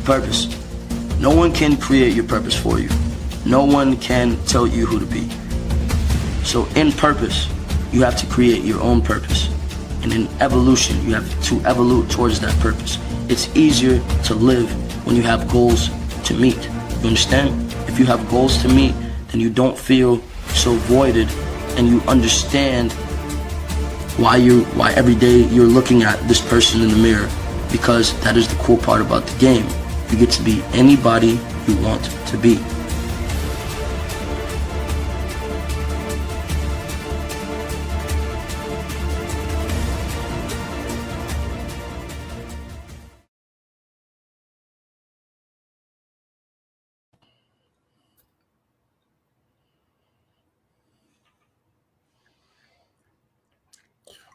purpose. No one can create your purpose for you. No one can tell you who to be. So in purpose, you have to create your own purpose. And in evolution, you have to evolve towards that purpose. It's easier to live when you have goals to meet. You understand? If you have goals to meet, then you don't feel so voided, and you understand why every day you're looking at this person in the mirror, because that is the cool part about the game. You get to be anybody you want to be.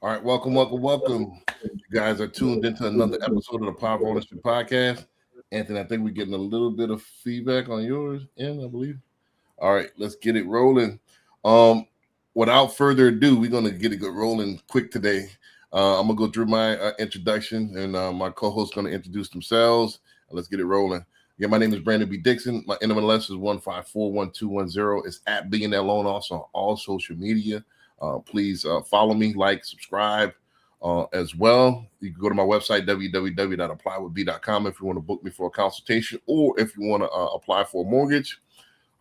All right, welcome. You guys are tuned into another episode of the Powerful Ownership Podcast. Anthony, I think we're getting a little bit of feedback on yours end, I believe. All right, let's get it rolling. Without further ado, we're going to get it rolling quick today. I'm going to go through my introduction, and my co-host is going to introduce themselves. Let's get it rolling. Yeah, my name is Brandon B. Dixon. My NMLS is 1541210. It's at Billionaire Loan Officer on all social media. Please follow me, like, subscribe as well. You can go to my website, www.applywithb.com, if you want to book me for a consultation or if you want to apply for a mortgage.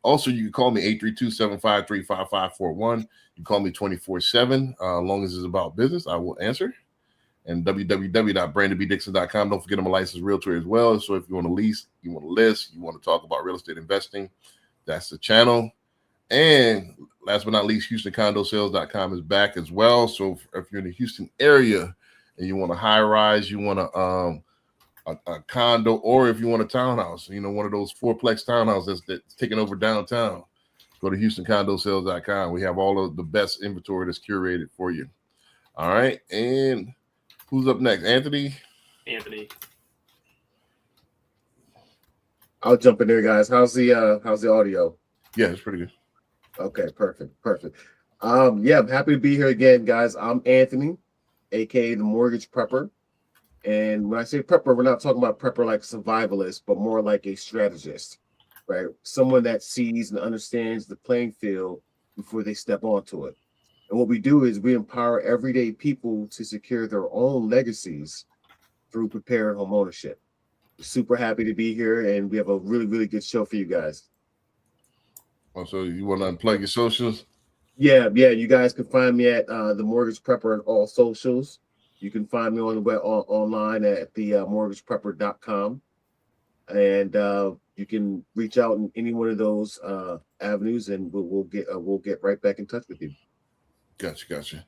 Also, you can call me 832-753-5541. You can call me 24/7. As long as it's about business, I will answer. And www.brandonbdixon.com. Don't forget I'm a licensed realtor as well. So if you want to lease, you want to list, you want to talk about real estate investing, that's the channel. And last but not least, HoustonCondoSales.com is back as well. So if you're in the Houston area and you want a high rise, you want a condo, or if you want a townhouse, one of those fourplex townhouses that's taking over downtown, go to HoustonCondoSales.com. We have all of the best inventory that's curated for you. All right. And who's up next? Anthony. I'll jump in there, guys. How's the audio? Yeah, it's pretty good. Okay, perfect. Yeah, I'm happy to be here again, guys. I'm Anthony, aka the Mortgage Prepper. And when I say prepper, we're not talking about prepper like survivalist, but more like a strategist, right? Someone that sees and understands the playing field before they step onto it. And what we do is we empower everyday people to secure their own legacies through prepared home ownership. Super happy to be here, and we have a really, really good show for you guys. Oh, so you want to unplug your socials? Yeah. You guys can find me at the Mortgage Prepper on all socials. You can find me on the web online at the mortgageprepper.com, and you can reach out in any one of those avenues, and we'll get right back in touch with you. Gotcha.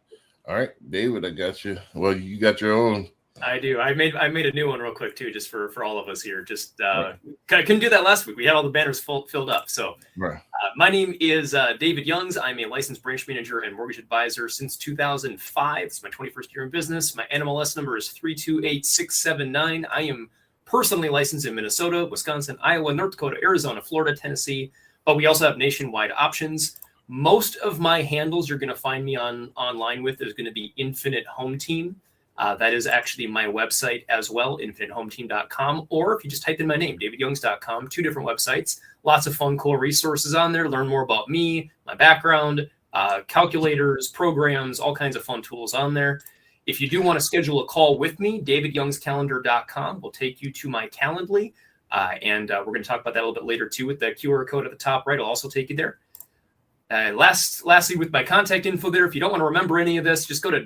All right, David, I got you. Well, you got your own. I do. I made a new one real quick too, just for all of us here. Just I couldn't do that last week. We had all the banners filled up. So right. My name is David Youngs. I'm a licensed branch manager and mortgage advisor since 2005. It's my 21st year in business. My NMLS number is 328679. I am personally licensed in Minnesota, Wisconsin, Iowa, North Dakota, Arizona, Florida, Tennessee, but we also have nationwide options. Most of my handles you're going to find me online with is going to be Infinite Home Team. That is actually my website as well, infinitehometeam.com, or if you just type in my name, davidyoungs.com, 2 different websites. Lots of fun, cool resources on there. Learn more about me, my background, calculators, programs, all kinds of fun tools on there. If you do want to schedule a call with me, davidyoungscalendar.com will take you to my Calendly. And we're going to talk about that a little bit later too with the QR code at the top right. It'll also take you there. Lastly, with my contact info there, if you don't want to remember any of this, just go to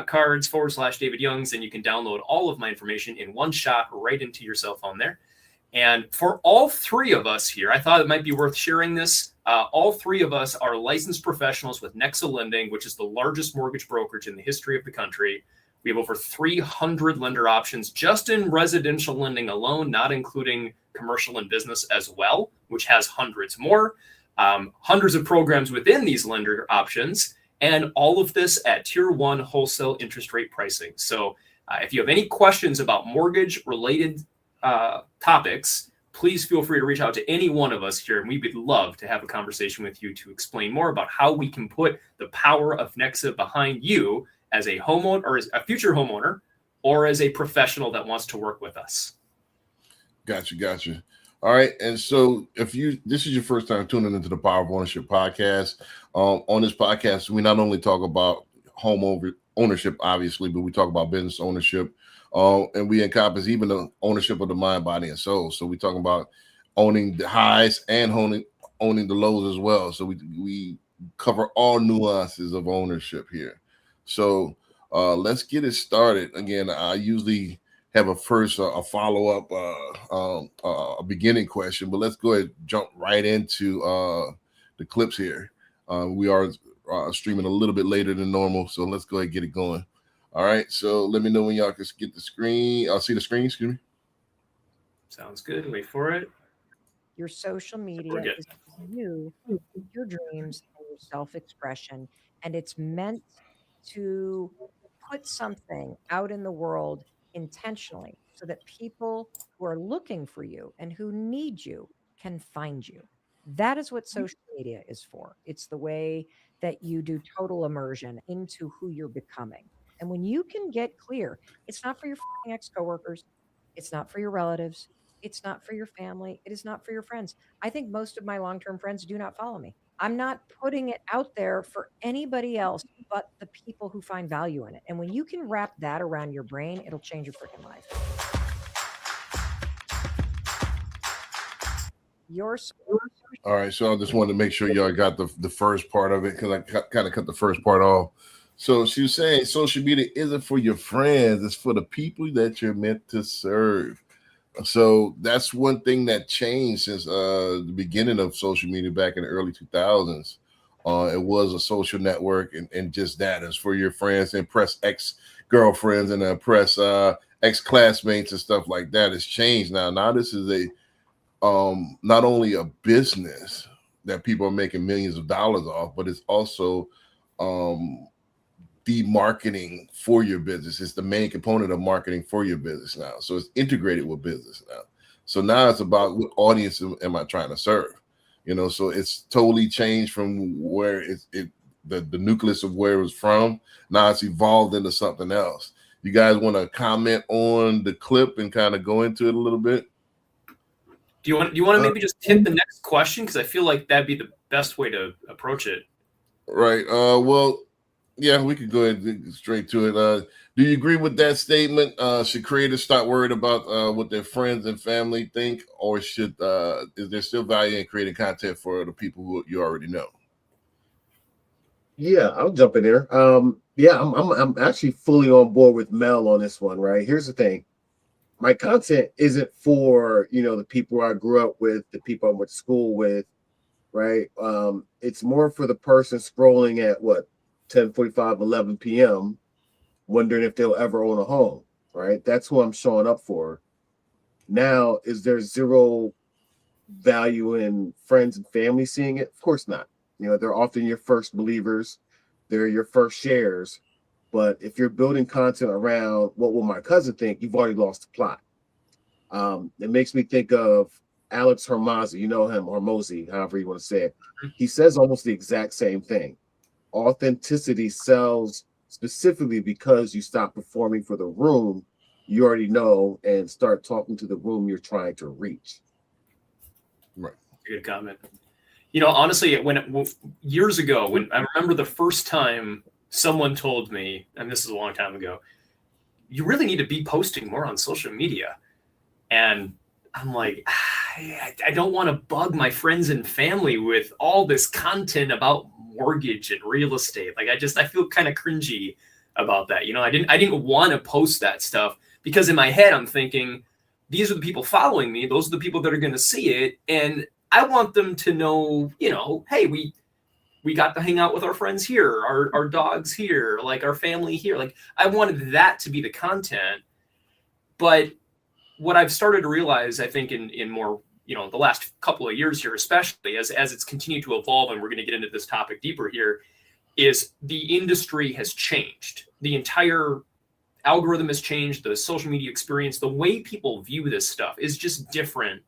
.cards/David Youngs, and you can download all of my information in one shot right into your cell phone there. And for all 3 of us here, I thought it might be worth sharing this. All 3 of us are licensed professionals with Nexa Lending, which is the largest mortgage brokerage in the history of the country. We have over 300 lender options just in residential lending alone, not including commercial and business as well, which has hundreds more. Hundreds of programs within these lender options, and all of this at tier 1 wholesale interest rate pricing. So if you have any questions about mortgage related topics, please feel free to reach out to any one of us here, and we would love to have a conversation with you to explain more about how we can put the power of Nexa behind you as a homeowner or as a future homeowner or as a professional that wants to work with us. Gotcha. All right, and so if this is your first time tuning into the Power of Ownership podcast, on this podcast we not only talk about ownership, obviously, but we talk about business ownership, and we encompass even the ownership of the mind, body, and soul. So we talk about owning the highs and owning the lows as well. So we cover all nuances of ownership here. So let's get it started. Again, I usually have a follow-up, a beginning question, but let's go ahead and jump right into the clips here. We are streaming a little bit later than normal, so let's go ahead and get it going. All right, so let me know when y'all can get the screen. I'll see the screen, excuse me. Sounds good. Wait for it. Your social media is for you, your dreams, and your self-expression, and it's meant to put something out in the world intentionally so that people who are looking for you and who need you can find you. That is what social media is for. It's the way that you do total immersion into who you're becoming. And when you can get clear, it's not for your ex-coworkers, it's not for your relatives, it's not for your family, it is not for your friends. I think most of my long-term friends do not follow me. I'm not putting it out there for anybody else but the people who find value in it. And when you can wrap that around your brain, it'll change your freaking life. All right, so I just wanted to make sure y'all got the first part of it, because I kind of cut the first part off. So she was saying social media isn't for your friends, it's for the people that you're meant to serve. So that's one thing that changed since the beginning of social media back in the early 2000s. It was a social network, and just that is for your friends, impress ex-girlfriends and impress ex-classmates and stuff like that. It's changed now. Now this is not only a business that people are making millions of dollars off, but it's also the marketing for your business. It's the main component of marketing for your business now. So it's integrated with business now. So now it's about what audience am I trying to serve? So it's totally changed from where the nucleus of where it was from. Now it's evolved into something else. You guys want to comment on the clip and kind of go into it a little bit? Do you want to maybe just hit the next question? Because I feel like that'd be the best way to approach it. Right. Well, yeah, we could go ahead and get straight to it. Do you agree with that statement? Should creators start worried about what their friends and family think, or is there still value in creating content for the people who you already know? Yeah, I'll jump in there. I'm actually fully on board with Mel on this one. Right. Here's the thing. My content isn't for, the people I grew up with, the people I went to school with, right? It's more for the person scrolling at 10:45, 11 p.m., wondering if they'll ever own a home, right? That's who I'm showing up for. Now, is there zero value in friends and family seeing it? Of course not. They're often your first believers. They're your first shares. But if you're building content around what will my cousin think, you've already lost the plot. It makes me think of Alex Hormozi. You know him, Hormozi, however you want to say it. He says almost the exact same thing. Authenticity sells specifically because you stop performing for the room you already know and start talking to the room you're trying to reach. Right. Good comment. Honestly, when years ago, when I remember the first time someone told me, and this is a long time ago, you really need to be posting more on social media. And I'm like, I don't want to bug my friends and family with all this content about mortgage and real estate. Like, I feel kind of cringy about that. I didn't want to post that stuff because in my head, I'm thinking, these are the people following me. Those are the people that are going to see it. And I want them to know, hey, we got to hang out with our friends here, our dogs here, like our family here. Like, I wanted that to be the content. But what I've started to realize, I think in more, the last couple of years here, especially as it's continued to evolve, and we're going to get into this topic deeper here, is the industry has changed. The entire algorithm has changed. The social media experience, the way people view this stuff is just different.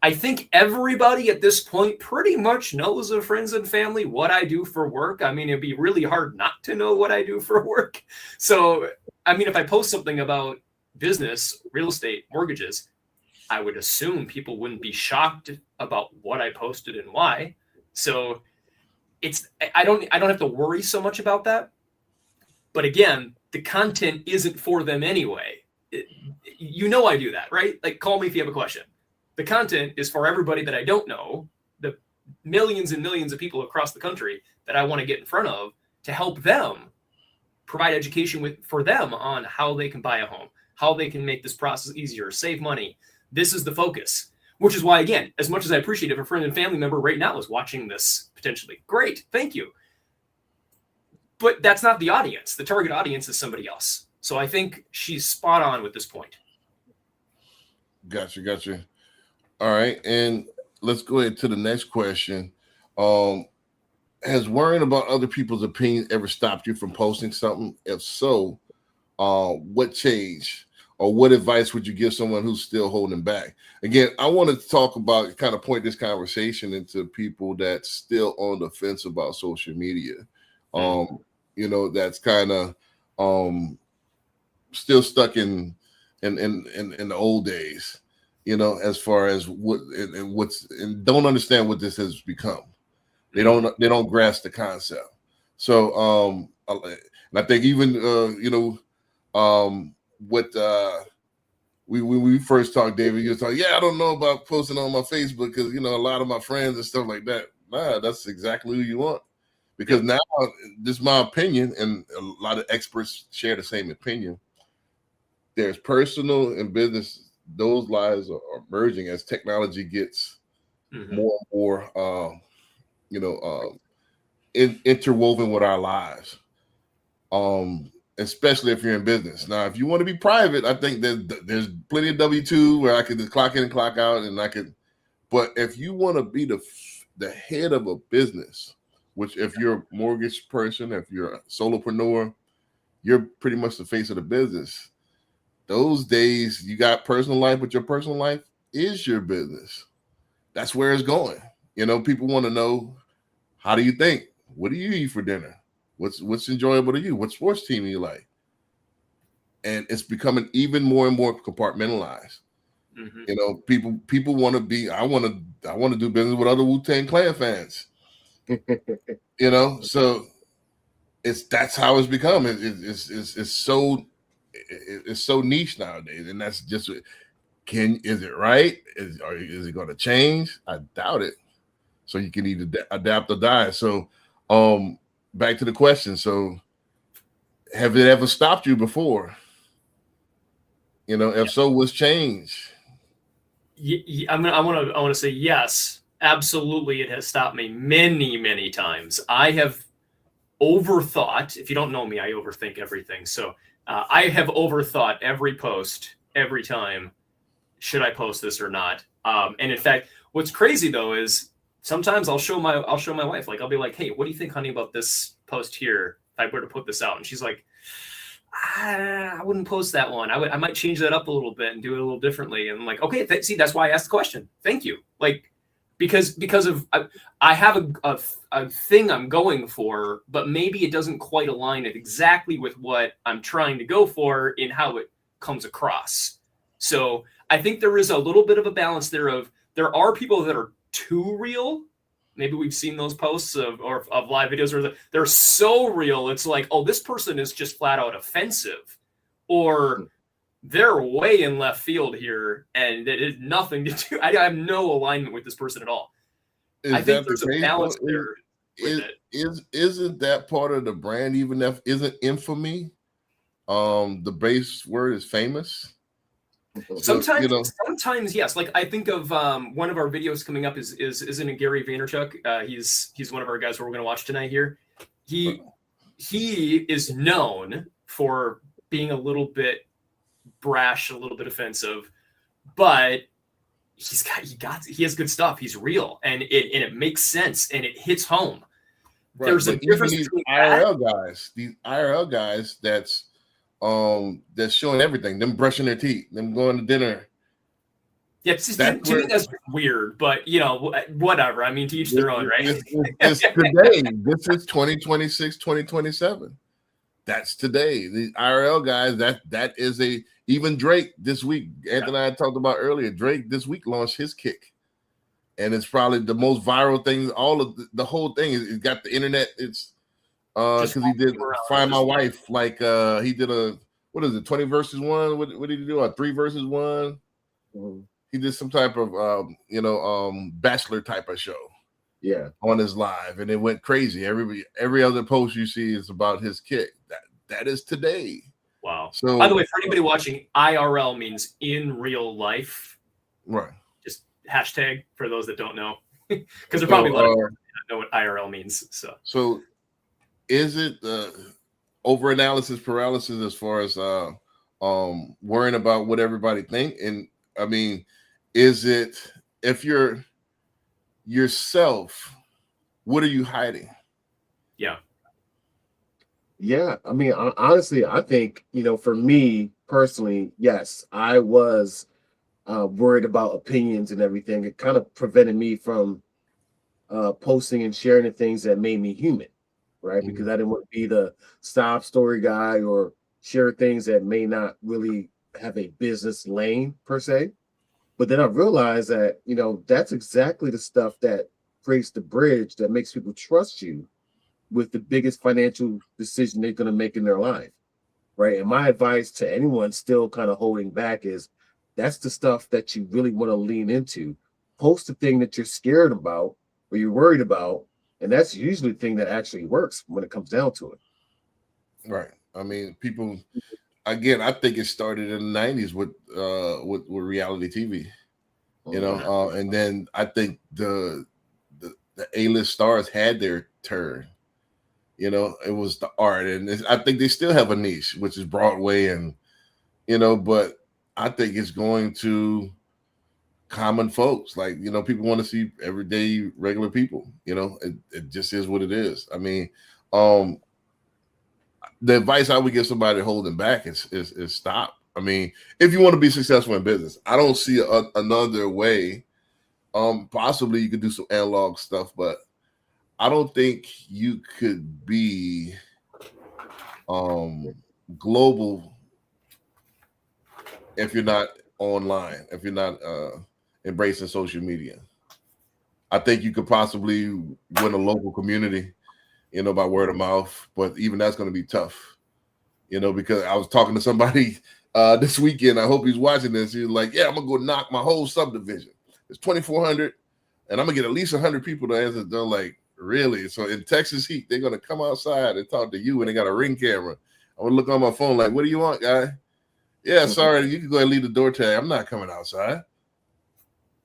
I think everybody at this point pretty much knows of friends and family what I do for work. I mean, it'd be really hard not to know what I do for work. So, I mean, if I post something about business, real estate, mortgages, I would assume people wouldn't be shocked about what I posted and why. So I don't have to worry so much about that. But again, the content isn't for them anyway. I do that, right? Like, call me if you have a question. The content is for everybody that I don't know, the millions and millions of people across the country that I want to get in front of to help them provide education for them on how they can buy a home, how they can make this process easier, save money. This is the focus, which is why, again, as much as I appreciate if a friend and family member right now is watching this potentially, great, thank you. But that's not the audience. The target audience is somebody else. So I think she's spot on with this point. Gotcha. All right, and let's go ahead to the next question. Has worrying about other people's opinions ever stopped you from posting something? If so, what changed? Or what advice would you give someone who's still holding back? Again, I want to talk about, kind of point this conversation into people that's still on the fence about social media. That's kind of still stuck in the old days, as far as and don't understand what this has become. They don't grasp the concept. So and I think even when we first talked, David, you was talking, I don't know about posting on my Facebook because a lot of my friends and stuff like that. Nah, that's exactly who you want. Because now, this is my opinion, and a lot of experts share the same opinion. There's personal and business; those lives are merging as technology gets more and more, interwoven with our lives. Especially if you're in business. Now, if you want to be private, I think there's plenty of W-2 where I could just clock in and clock out, and I could. But if you want to be the head of a business, which if you're a mortgage person, if you're a solopreneur, you're pretty much the face of the business. Those days you got personal life, but your personal life is your business. That's where it's going. People want to know, how do you think? What do you eat for dinner? What's enjoyable to you? What sports team do you like? And it's becoming even more and more compartmentalized. People want to be. I want to do business with other Wu-Tang Clan fans. So that's how it's become. It's so niche nowadays, and that's just is it right? Is it going to change? I doubt it. So you can either adapt or die. So back to the question. So have it ever stopped you before? If so, what's changed? I want to say yes, absolutely. It has stopped me many, many times. I have overthought. If you don't know me, I overthink everything. So I have overthought every post every time. Should I post this or not? And in fact, what's crazy though is sometimes I'll show my wife, like I'll be like, hey, what do you think, honey, about this post here? If I were to put this out, and she's like, I wouldn't post that one. I might change that up a little bit and do it a little differently. And I'm like, okay, see, that's why I asked the question. Thank you. Like, because of I have a thing I'm going for, but maybe it doesn't quite align exactly with what I'm trying to go for in how it comes across. So I think there is a little bit of a balance there there are people that are too real. Maybe we've seen those posts of live videos where they're so real. It's like, oh, this person is just flat out offensive, or they're way in left field here, and it is nothing to do. I have no alignment with this person at all. I think there's a balance there. Isn't that part of the brand? Even if isn't infamy, the base word is famous. Sometimes yes. Like I think of one of our videos coming up isn't it Gary Vaynerchuk? He's one of our guys who we're going to watch tonight here. He is known for being a little bit brash, a little bit offensive, but he has good stuff. He's real, and it makes sense, and it hits home. Right, there's a difference between these IRL guys that's showing everything, them brushing their teeth, them going to dinner. Yeah, to me that's weird, but whatever. I mean, to each their own, right? It's today. This is 2026, 2027. that's today. The IRL guys, that is a even Drake this week. Anthony and I talked about earlier. Drake this week launched his Kick, and it's probably the most viral thing. All of the whole thing is it got the internet. It's because he did Find My Wife. Like he did a what is it 20 versus 1? What did he do? A 3 versus 1? Mhm. He did some type of bachelor type of show. Yeah. On his live, and it went crazy. Every other post you see is about his Kick. That is today. Wow. So, by the way, for anybody watching, IRL means in real life. right. Just hashtag for those that don't know, because there are probably a lot of people that don't know what IRL means. So is it over analysis paralysis as far as worrying about what everybody think? And I mean, is it if you're yourself, what are you hiding? Yeah, I mean, honestly, I think, for me personally, yes, I was worried about opinions and everything. It kind of prevented me from posting and sharing the things that made me human, right? Mhm. Because I didn't want to be the sob story guy or share things that may not really have a business lane per se. But then I realized that, that's exactly the stuff that creates the bridge that makes people trust you with the biggest financial decision they're going to make in their life, right? And my advice to anyone still kind of holding back is that's the stuff that you really want to lean into. Post the thing that you're scared about or you're worried about, and that's usually the thing that actually works when it comes down to it. Right. I mean, people. Again, I think it started in the '90s with reality TV. And then I think the A-list stars had their turn. It was the art, and I think they still have a niche, which is Broadway, and but I think it's going to common folks. Like people want to see everyday regular people. It just is what it is. I mean, the advice I would give somebody holding back is stop. I mean, if you want to be successful in business, I don't see another way. Possibly you could do some analog stuff, but I don't think you could be global if you're not online, if you're not embracing social media. I think you could possibly win a local community, by word of mouth, but even that's going to be tough, because I was talking to somebody this weekend. I hope he's watching this. He's like, yeah, I'm going to go knock my whole subdivision. It's 2,400, and I'm going to get at least 100 people to answer. They're like, really? So in Texas heat, they're going to come outside and talk to you, and they got a Ring camera. I'm going to look on my phone like, what do you want, guy? Yeah, sorry, you can go ahead and leave the door tag. I'm not coming outside.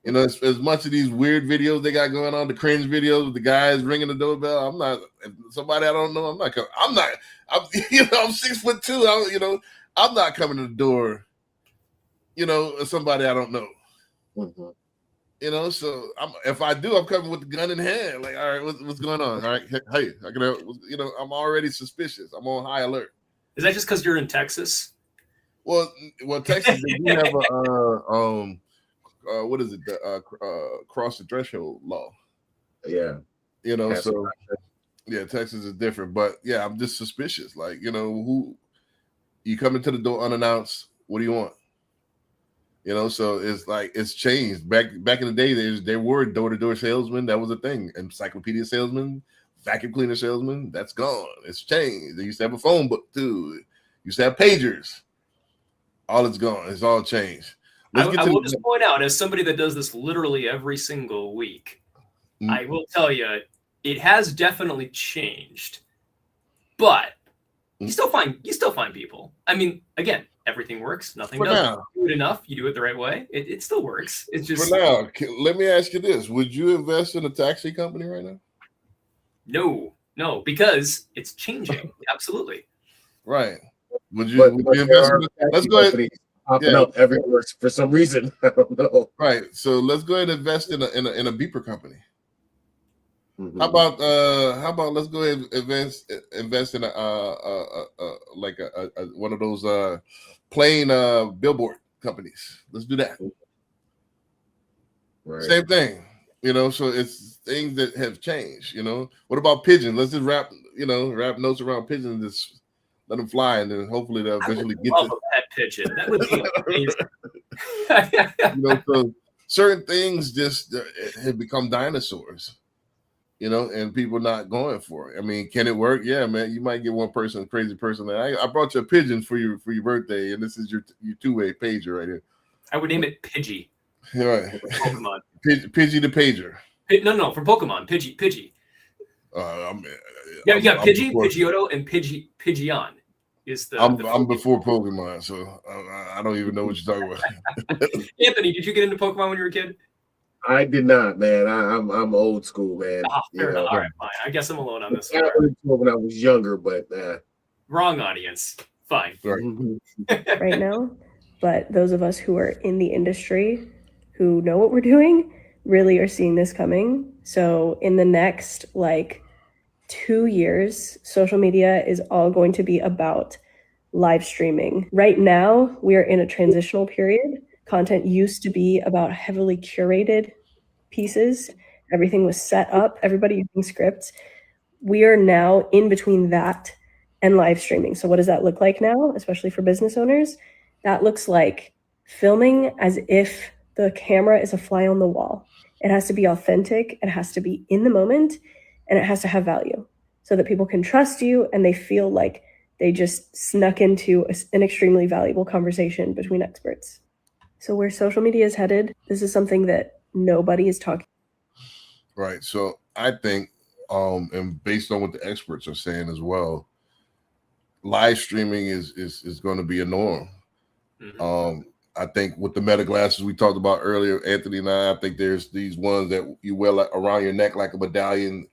As much of these weird videos they got going on, the cringe videos with the guys ringing the doorbell. I'm not somebody I don't know. I'm not coming. I'm 6'2". I'm not coming to the door. Somebody I don't know. Mm-hmm. So if I do, I'm coming with the gun in hand. Like, all right, what's going on? All right, hey, I'm already suspicious. I'm on high alert. Is that just because you're in Texas? Well, Texas, they do have what is it? Cross the threshold law. Yeah. So yeah, Texas is different, but yeah, I'm just suspicious. Like, who you come into the door unannounced? What do you want? So it's like it's changed. Back in the day, there were door-to-door salesmen. That was a thing. Encyclopedia salesman, vacuum cleaner salesman. That's gone. It's changed. They used to have a phone book too. Used to have pagers. All it's gone. It's all changed. I will just point out, as somebody that does this literally every single week, I will tell you, it has definitely changed. But you still find people. I mean, again, everything works. Nothing does. You do it enough. You do it the right way. It still works. It's just for now. Let me ask you this: would you invest in a taxi company right now? No, because it's changing. Absolutely. Right. Would you invest in let's go ahead. Popping up everywhere for some reason. I don't know. Right. So let's go ahead and invest in a beeper company. Mm-hmm. How about let's go ahead and invest in like one of those plain billboard companies. Let's do that. Right. Same thing. So it's things that have changed. What about pigeon? Let's just wrap notes around pigeon. let them fly, and then hopefully they'll I would eventually get love to. a pet pigeon. That would be amazing. You know, so certain things just have become dinosaurs. You know, and people not going for it. I mean, can it work? Yeah, man. You might get one person, a crazy person. That I brought you a pigeon for your birthday, and this is your two-way pager right here. I would name it Pidgey. All right, Pokemon. Pidgey the pager. No, from Pokemon. Pidgey. I'm Pidgey, before, Pidgeotto, and Pidgeon is the. I'm before Pokemon, so I don't even know what you're talking about. Anthony, did you get into Pokemon when you were a kid? I did not, man. I'm old school, man. Fair enough. All right, fine. I guess I'm alone on this I one. went into it when I was younger, but Wrong audience. Fine. Right. right now. But those of us who are in the industry who know what we're doing really are seeing this coming. So in the next 2 years, social media is all going to be about live streaming. Right now, we are in a transitional period. Content used to be about heavily curated pieces. Everything was set up, everybody using scripts. We are now in between that and live streaming. So what does that look like now, especially for business owners? That looks like filming as if the camera is a fly on the wall. It has to be authentic, it has to be in the moment, and it has to have value so that people can trust you and they feel like they just snuck into an extremely valuable conversation between experts. So where social media is headed, this is something that nobody is talking. Right. So I think, and based on what the experts are saying as well, live streaming is going to be a norm. Mm-hmm. I think with the Meta glasses we talked about earlier, Anthony and I think there's these ones that you wear around your neck like a medallion.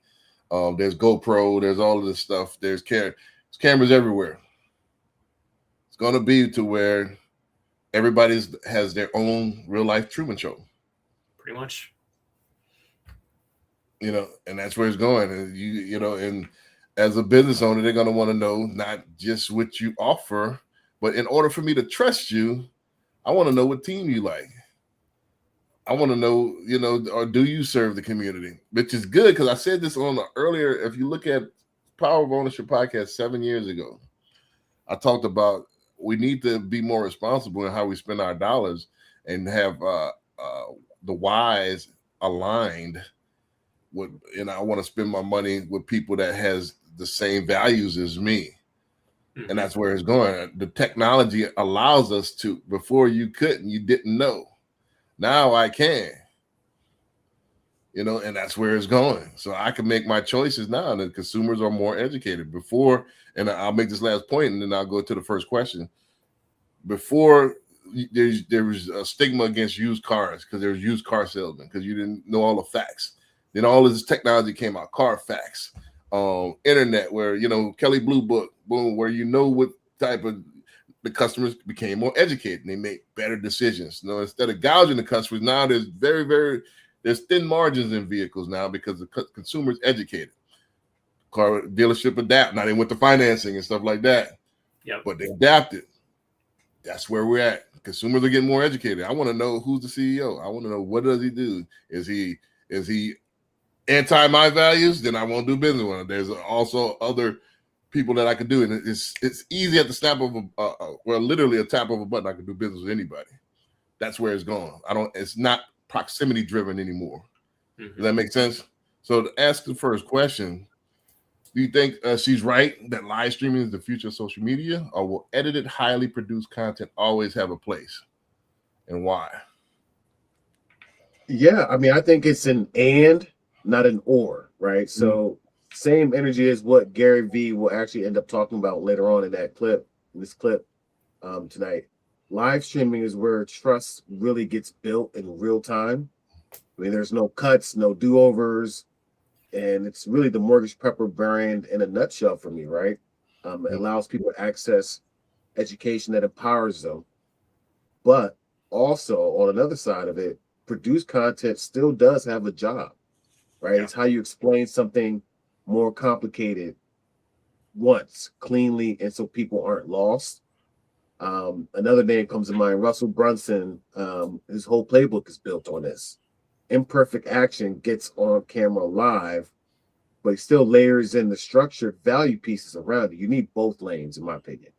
There's GoPro, there's all of this stuff. There's cameras everywhere. It's going to be to where everybody has their own real life Truman Show. Pretty much. You know, and that's where it's going. And you know, and as a business owner, they're going to want to know not just what you offer, but in order for me to trust you, I want to know what team you like. I want to know, you know, or do you serve the community? Which is good because I said this on the earlier. If you look at Power of Ownership podcast 7 years ago, I talked about we need to be more responsible in how we spend our dollars and have the whys aligned with. And I want to spend my money with people that has the same values as me. Mm-hmm. And that's where it's going. The technology allows us to, before you couldn't, you didn't know. Now I can, you know, and that's where it's going. So I can make my choices now, and the consumers are more educated. Before, and I'll make this last point, and then I'll go to the first question. Before, there was a stigma against used cars because there was used car salesmen because you didn't know all the facts. Then all of this technology came out, Carfax, internet, where, you know, Kelly Blue Book, boom, where you know what type of, the customers became more educated and they make better decisions. You know, instead of gouging the customers, now there's there's thin margins in vehicles now because the consumer's educated. Car dealership adapt. Now they went to financing and stuff like that. Yeah, but they adapted. That's where we're at. Consumers are getting more educated. I want to know who's the CEO. I want to know, what does he do? Is he anti my values? Then I won't do business with him. There's also other people that I could do, and it's easy at the snap of literally a tap of a button. I can do business with anybody. That's where it's going. It's not proximity driven anymore. Mm-hmm. Does that make sense? So to ask the first question, do you think she's right that live streaming is the future of social media, or will edited, highly produced content always have a place, and why? Yeah, I mean, I think it's an and, not an or, right? Mm-hmm. So same energy as what Gary Vee will actually end up talking about later on in this clip tonight. Live streaming is where trust really gets built in real time. I mean, there's no cuts, no do-overs, and it's really the Mortgage Prepper brand in a nutshell for me, right? It allows people to access education that empowers them. But also, on another side of it, produced content still does have a job, right? Yeah. It's how you explain something more complicated once, cleanly, and so people aren't lost. Another name comes to mind, Russell Brunson. His whole playbook is built on this. Imperfect action gets on camera live but it still layers in the structured value pieces around it. You need both lanes, in my opinion.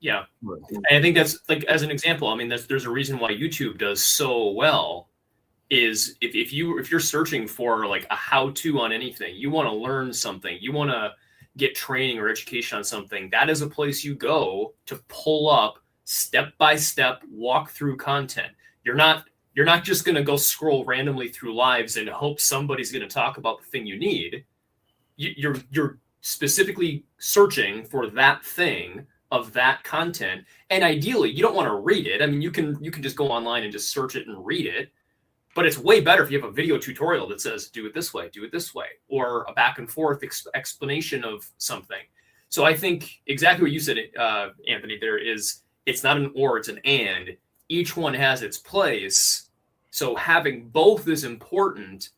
Yeah. And I think that's like, as an example, I mean, there's a reason why YouTube does so well is if you're searching for like a how-to on anything, you want to learn something, you want to get training or education on something, that is a place you go to pull up step-by-step walk-through content. You're not just going to go scroll randomly through lives and hope somebody's going to talk about the thing you need. You're specifically searching for that thing of that content, and ideally you don't want to read it. I mean, you can just go online and just search it and read it, but it's way better if you have a video tutorial that says do it this way, or a back and forth explanation of something. So I think exactly what you said, Anthony, it's not an or, it's an and. Each one has its place, so having both is important.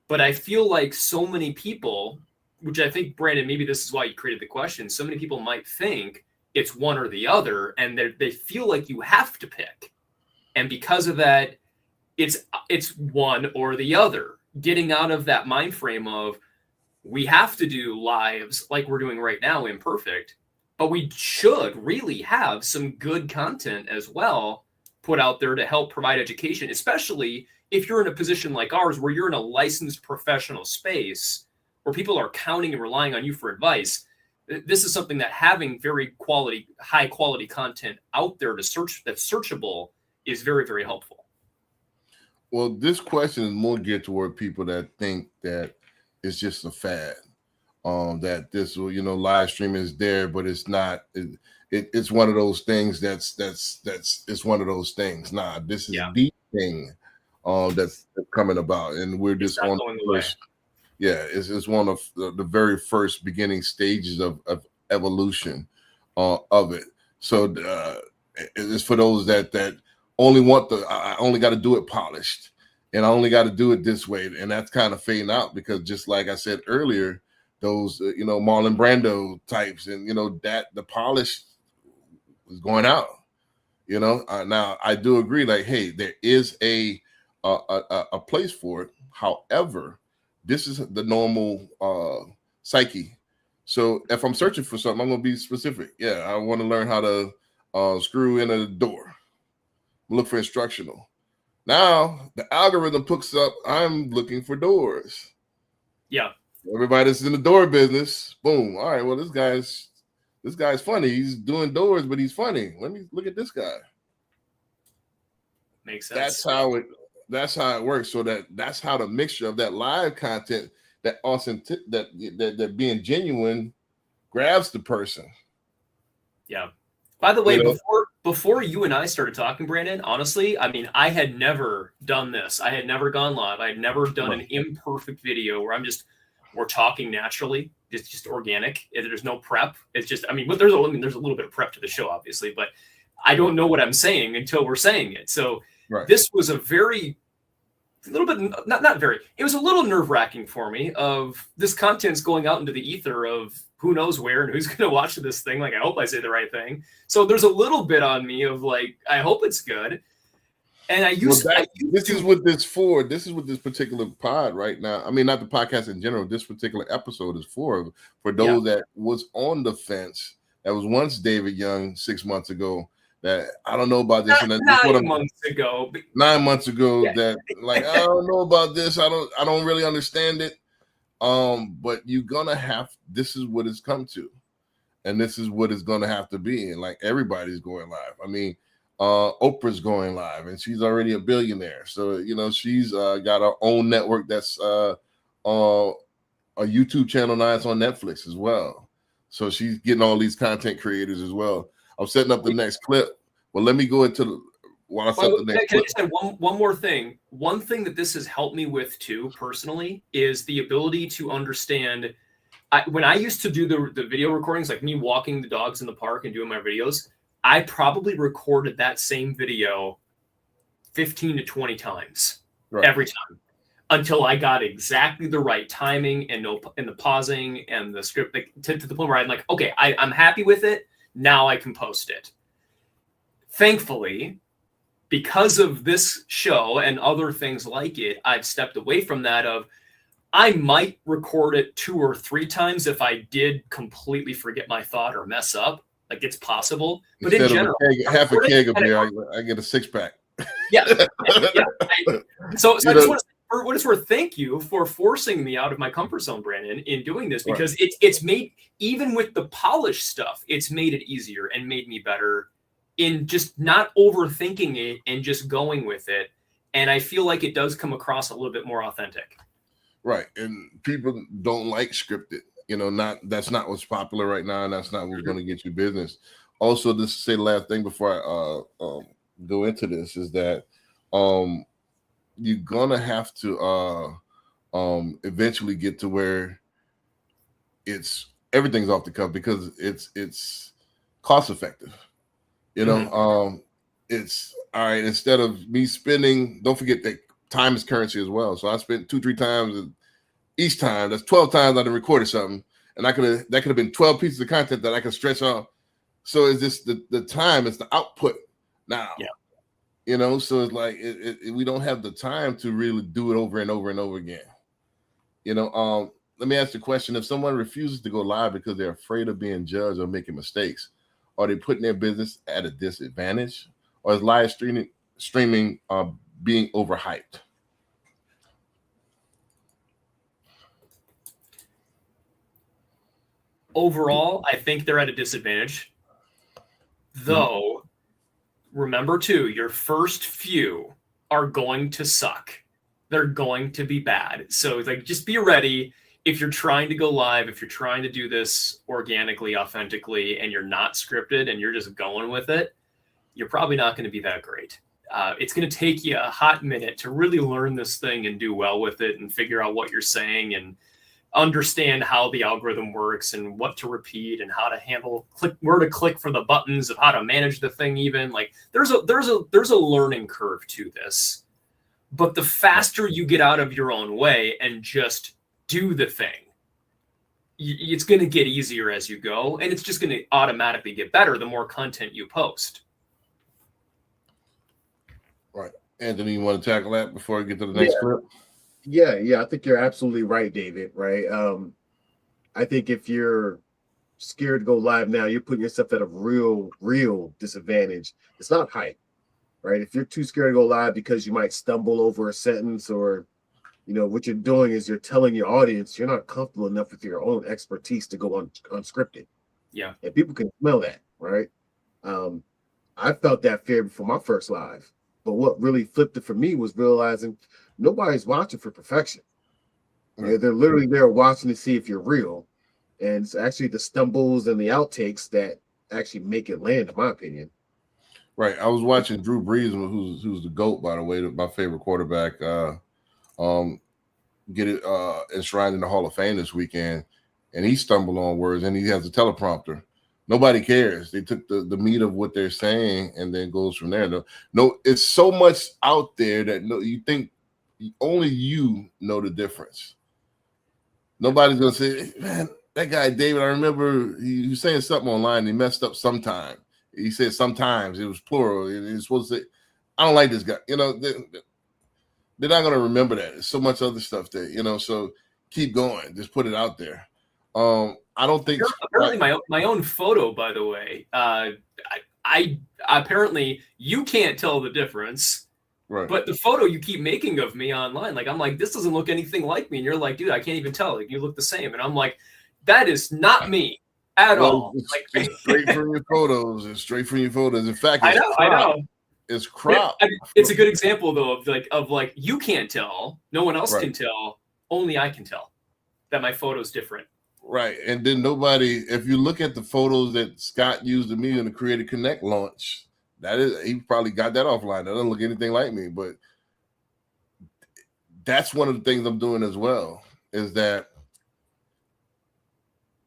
But I feel like so many people, which I think, Brandon, maybe this is why you created the question, so many people might think it's one or the other, and they feel like you have to pick. And because of that, it's one or the other. Getting out of that mind frame of we have to do lives like we're doing right now, imperfect, but we should really have some good content as well put out there to help provide education, especially if you're in a position like ours where you're in a licensed professional space where people are counting and relying on you for advice. This is something that having high quality content out there to search that's searchable is very, very helpful. Well, this question is more geared toward people that think that it's just a fad. That this, live streaming is there, but it's not. It's one of those things that's it's one of those things. Nah, this is the thing that's coming about, and we're just on the first. Yeah, it's one of the very first beginning stages of evolution of it. So it's for those that only want I only got to do it polished, and I only got to do it this way, and that's kind of fading out because just like I said earlier, those Marlon Brando types and that the polish is going out. Now I do agree. Like, hey, there is a place for it. However, this is the normal psyche. So if I'm searching for something, I'm going to be specific. Yeah, I want to learn how to screw in a door. Look for instructional. Now the algorithm picks up, I'm looking for doors. Yeah. Everybody that's in the door business, boom. All right, well, this guy's funny. He's doing doors, but he's funny. Let me look at this guy. Makes sense. That's how it works. So that's how the mixture of that live content, that authentic, that being genuine, grabs the person. Yeah. By the way, before you and I started talking, Brandon, honestly, I mean, I had never done this. I had never gone live. I had never done an imperfect video where we're talking naturally. It's just organic. There's no prep. It's just, there's a little bit of prep to the show, obviously, but I don't know what I'm saying until we're saying it. So This was it was a little nerve-wracking for me of this content's going out into the ether of who knows where and who's going to watch this thing. Like, I hope I say the right thing. So there's a little bit on me of like, I hope it's good. And this is what this particular pod right now. I mean, not the podcast in general. This particular episode is for those that was on the fence. That was once David Young 6 months ago. That I don't know about this. 9 months ago. 9 months ago. Yeah. That like I don't know about this. I don't really understand it. But you're gonna have. This is what it's come to, and this is what it's gonna have to be. And like everybody's going live. I mean. Oprah's going live and she's already a billionaire. So, she's got her own network that's a YouTube channel now. It's on Netflix as well. So she's getting all these content creators as well. I'm setting up the next clip. Well, let me go into Can I just say one more thing? One thing that this has helped me with too, personally, is the ability to understand. When I used to do the video recordings, like me walking the dogs in the park and doing my videos, I probably recorded that same video 15 to 20 times every time until I got exactly the right timing and the pausing and the script to the point where I'm like, okay, I'm happy with it. Now I can post it. Thankfully, because of this show and other things like it, I've stepped away from that of I might record it 2 or 3 times if I did completely forget my thought or mess up. Like, it's possible. But in Instead general, of half a keg of beer, I get a 6-pack. yeah. So You I just know- want to, for what it's worth, thank you for forcing me out of my comfort zone, Brandon, in doing this, Right. because it's made, even with the polished stuff, it's made it easier and made me better in just not overthinking it and just going with it. And I feel like it does come across a little bit more authentic. Right. And people don't like scripted. You know, that's not what's popular right now, and that's not what's going to get you business. Also, just to say the last thing before I go into this is that you're gonna have to eventually get to where everything's off the cuff, because it's cost effective. You know, it's all right. Instead of me spending, don't forget that time is currency as well. So I spent 2-3 times, and each time that's 12 times I done recorded something, and that could have been 12 pieces of content that I could stretch off. So it's just the time, it's the output now. Yeah. You know, so it's like we don't have the time to really do it over and over and over again. You know, let me ask the question: if someone refuses to go live because they're afraid of being judged or making mistakes, are they putting their business at a disadvantage, or is live streaming being overhyped? Overall, I think they're at a disadvantage. Though, remember too, your first few are going to suck. They're going to be bad. So like, just be ready. If you're trying to go live, if you're trying to do this organically, authentically, and you're not scripted and you're just going with it, you're probably not going to be that great. It's going to take you a hot minute to really learn this thing and do well with it and figure out what you're saying and understand how the algorithm works and what to repeat and how to handle where to click for the buttons, of how to manage the thing. Even like there's a learning curve to this, but the faster you get out of your own way and just do the thing, it's going to get easier as you go, and it's just going to automatically get better the more content you post. Right. Anthony, you want to tackle that before we get to the next clip? Yeah, I think you're absolutely right, David. Right. I think if you're scared to go live now, you're putting yourself at a real disadvantage. It's not hype, right? If you're too scared to go live because you might stumble over a sentence, or you know what you're doing is you're telling your audience you're not comfortable enough with your own expertise to go unscripted. Yeah, and people can smell that, right? I felt that fear before my first live, but what really flipped it for me was realizing nobody's watching for perfection. They're literally there watching to see if you're real. And it's actually the stumbles and the outtakes that actually make it land, in my opinion. Right. I was watching Drew Brees, who's the GOAT, by the way, my favorite quarterback, get it enshrined in the Hall of Fame this weekend, and he stumbled on words, and he has a teleprompter. Nobody cares. They took the meat of what they're saying and then goes from there. No, it's so much out there that you think only you know the difference. Nobody's gonna say, man, that guy David, I remember he was saying something online. He messed up sometime. He said sometimes, it was plural. He's supposed to say, I don't like this guy. You know, they're not gonna remember that. There's so much other stuff there, you know. So keep going. Just put it out there. I don't think apparently my own photo, by the way, I apparently you can't tell the difference. Right. But the photo you keep making of me online, like I'm like, this doesn't look anything like me, and you're like, dude, I can't even tell. Like, you look the same, and I'm like, that is not me at all. It's straight from your photos. It's straight from your photos. In fact, I know. It's crop. I mean, it's a good example though of like you can't tell, no one else can tell, only I can tell that my photo's different. Right. And then if you look at the photos that Scott used of me in the Creative Connect launch, he probably got that offline. That doesn't look anything like me, but that's one of the things I'm doing as well, is that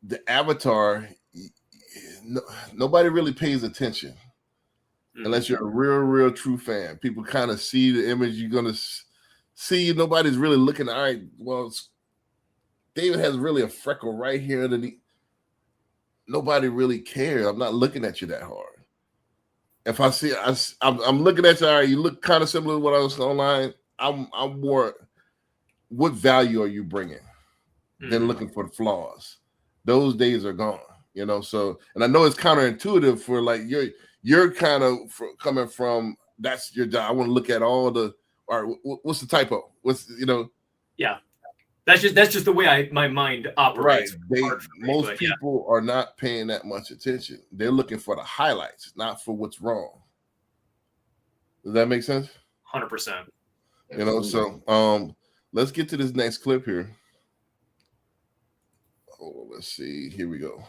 the avatar, nobody really pays attention unless you're a real true fan. People kind of see the image you're going to see. Nobody's really looking. All right, well, David has really a freckle right here underneath. Nobody really cares. I'm not looking at you that hard. If I see, I'm looking at you. All right, you look kind of similar to what I was online. I'm more what value are you bringing than looking for the flaws. Those days are gone, you know. So, and I know it's counterintuitive for like you're kind of coming from that's your job. I want to look at all the all right, what's the typo? What's Yeah. That's just the way my mind operates. Right. Most people are not paying that much attention. They're looking for the highlights, not for what's wrong. Does that make sense? 100%. You know, so let's get to this next clip here. Oh, let's see. Here we go.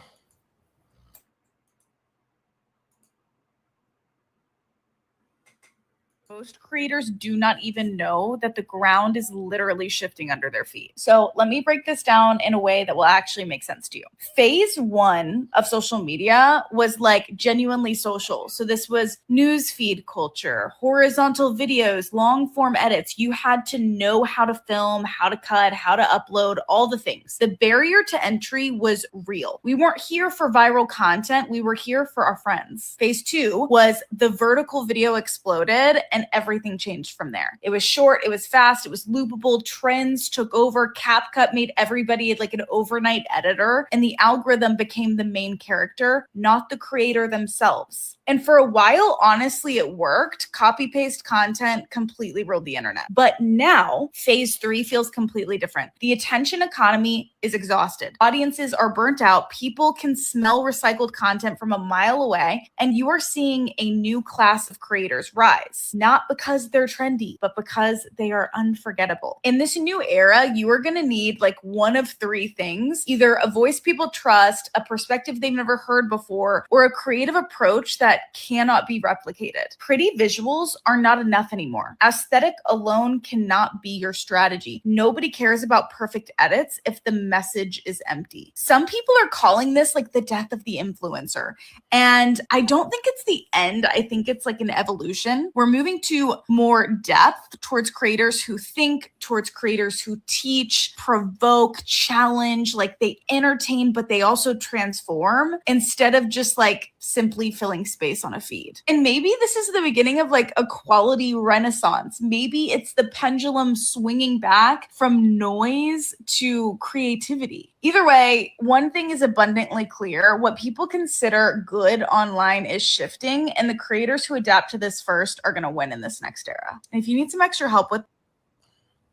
Most creators do not even know that the ground is literally shifting under their feet. So let me break this down in a way that will actually make sense to you. Phase 1 of social media was like genuinely social. So this was news feed culture, horizontal videos, long form edits. You had to know how to film, how to cut, how to upload, all the things. The barrier to entry was real. We weren't here for viral content. We were here for our friends. Phase 2 was the vertical video exploded and everything changed from there. It was short, it was fast, it was loopable, trends took over, CapCut made everybody like an overnight editor, and the algorithm became the main character, not the creator themselves. And for a while, honestly, it worked. Copy-paste content completely ruled the internet. But now, phase 3 feels completely different. The attention economy is exhausted. Audiences are burnt out. People can smell recycled content from a mile away. And you are seeing a new class of creators rise, not because they're trendy, but because they are unforgettable. In this new era, you are going to need like one of 3 things: either a voice people trust, a perspective they've never heard before, or a creative approach that cannot be replicated. Pretty visuals are not enough anymore. Aesthetic alone cannot be your strategy. Nobody cares about perfect edits if the message is empty. Some people are calling this like the death of the influencer. And I don't think it's the end. I think it's like an evolution. We're moving to more depth towards creators who think, towards creators who teach, provoke, challenge, like they entertain, but they also transform instead of just like simply filling space on a feed. And maybe this is the beginning of like a quality renaissance. Maybe it's the pendulum swinging back from noise to creativity. Either way, one thing is abundantly clear. What people consider good online is shifting, and the creators who adapt to this first are going to win in this next era. And if you need some extra help with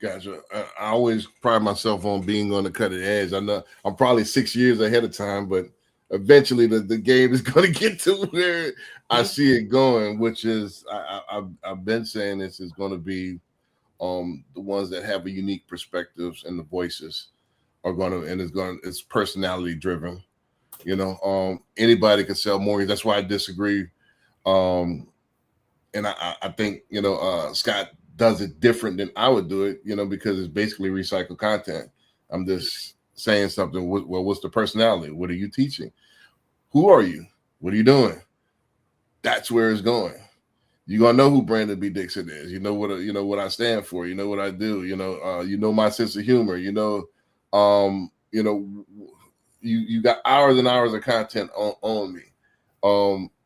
Gotcha. I always pride myself on being on the cutting edge. I know I'm probably 6 years ahead of time, but eventually the game is going to get to where I see it going, which is I've been saying this is going to be the ones that have a unique perspectives, and the voices are going to, and it's personality driven. You know, anybody can sell mortgage. That's why I disagree. And I think, you know, Scott does it different than I would do it, you know, because it's basically recycled content. I'm just saying something. Well, what's the personality? What are you teaching? Who are you? What are you doing? That's where it's going. You're gonna know who Brandon B. Dixon is. You know what I stand for. You know what I do. You know my sense of humor. You got hours and hours of content on me.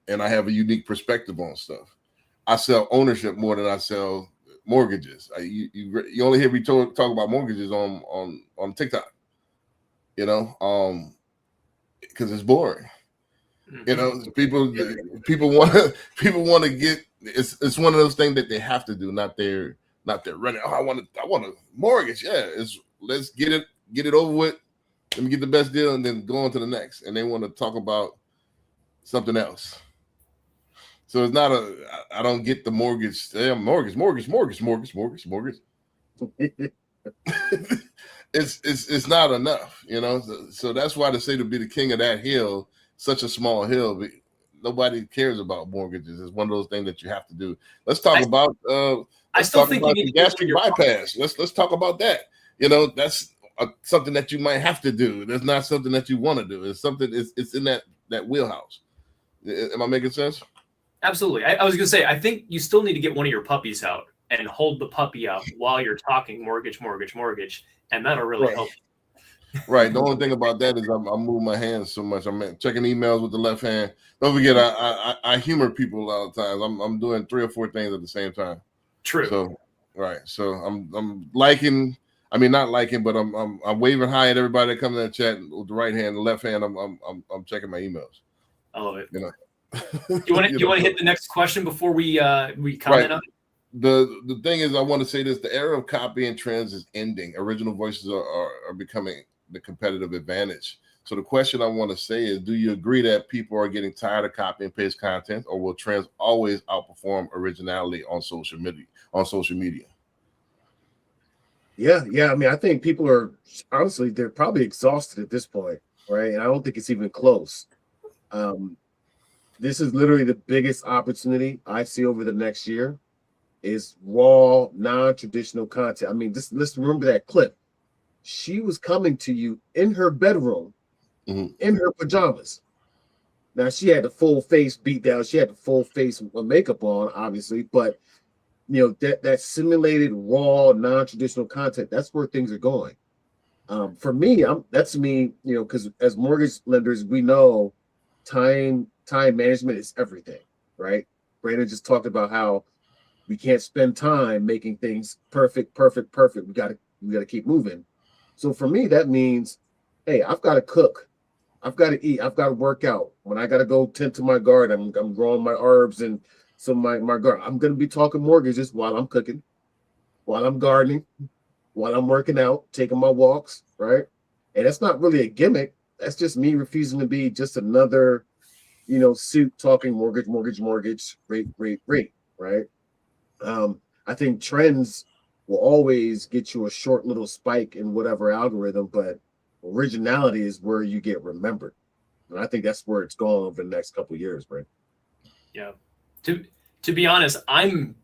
And I have a unique perspective on stuff. I sell ownership more than I sell mortgages. You only hear me talk about mortgages on TikTok. You know, because it's boring. You know, people want to get. It's one of those things that they have to do, not they're running. Oh, I want a mortgage. Yeah, let's get it over with. Let me get the best deal and then go on to the next. And they want to talk about something else. So it's not I don't get the mortgage. Mortgage. It's not enough, you know. So that's why to say to be the king of that hill, such a small hill, nobody cares about mortgages. It's one of those things that you have to do. Let's talk about the gastric bypass. Let's talk about that. You know, that's something that you might have to do. That's not something that you want to do. It's something. It's in that wheelhouse. Am I making sense? Absolutely. I was going to say, I think you still need to get one of your puppies out and hold the puppy out while you're talking mortgage, and that'll really help. Right. The only thing about that is I'm moving my hands so much. I'm checking emails with the left hand. Don't forget, I humor people a lot of times. I'm doing 3 or 4 things at the same time. True. So right. So I'm liking. I mean, not liking, but I'm waving hi at everybody that comes in the chat with the right hand, the left hand. I'm checking my emails. I love it. You know. You want to hit the next question before we comment on it? The thing is, I want to say this: the era of copying trends is ending. Original voices are becoming the competitive advantage. So the question I want to say is, do you agree that people are getting tired of copy and paste content, or will trends always outperform originality on social media? Yeah. I mean, I think people are honestly, they're probably exhausted at this point, right? And I don't think it's even close. This is literally the biggest opportunity I see over the next year is raw, non-traditional content. I mean, let's remember that clip. She was coming to you in her bedroom, in her pajamas. Now, she had the full face beat down. She had the full face makeup on, obviously, but that simulated raw, non-traditional content, that's where things are going. For me, that's me, because as mortgage lenders, we know time management is everything, right? Brandon just talked about how we can't spend time making things perfect. We gotta keep moving. So for me, that means, hey, I've got to cook, I've got to eat, I've got to work out. When I got to go tend to my garden, I'm growing my herbs and some of my garden. I'm gonna be talking mortgages while I'm cooking, while I'm gardening, while I'm working out, taking my walks, right? And that's not really a gimmick. That's just me refusing to be just another, suit talking mortgage, rate, right? I think trends will always get you a short little spike in whatever algorithm, but originality is where you get remembered. And I think that's where it's going over the next couple of years, right? Yeah. To be honest, I'm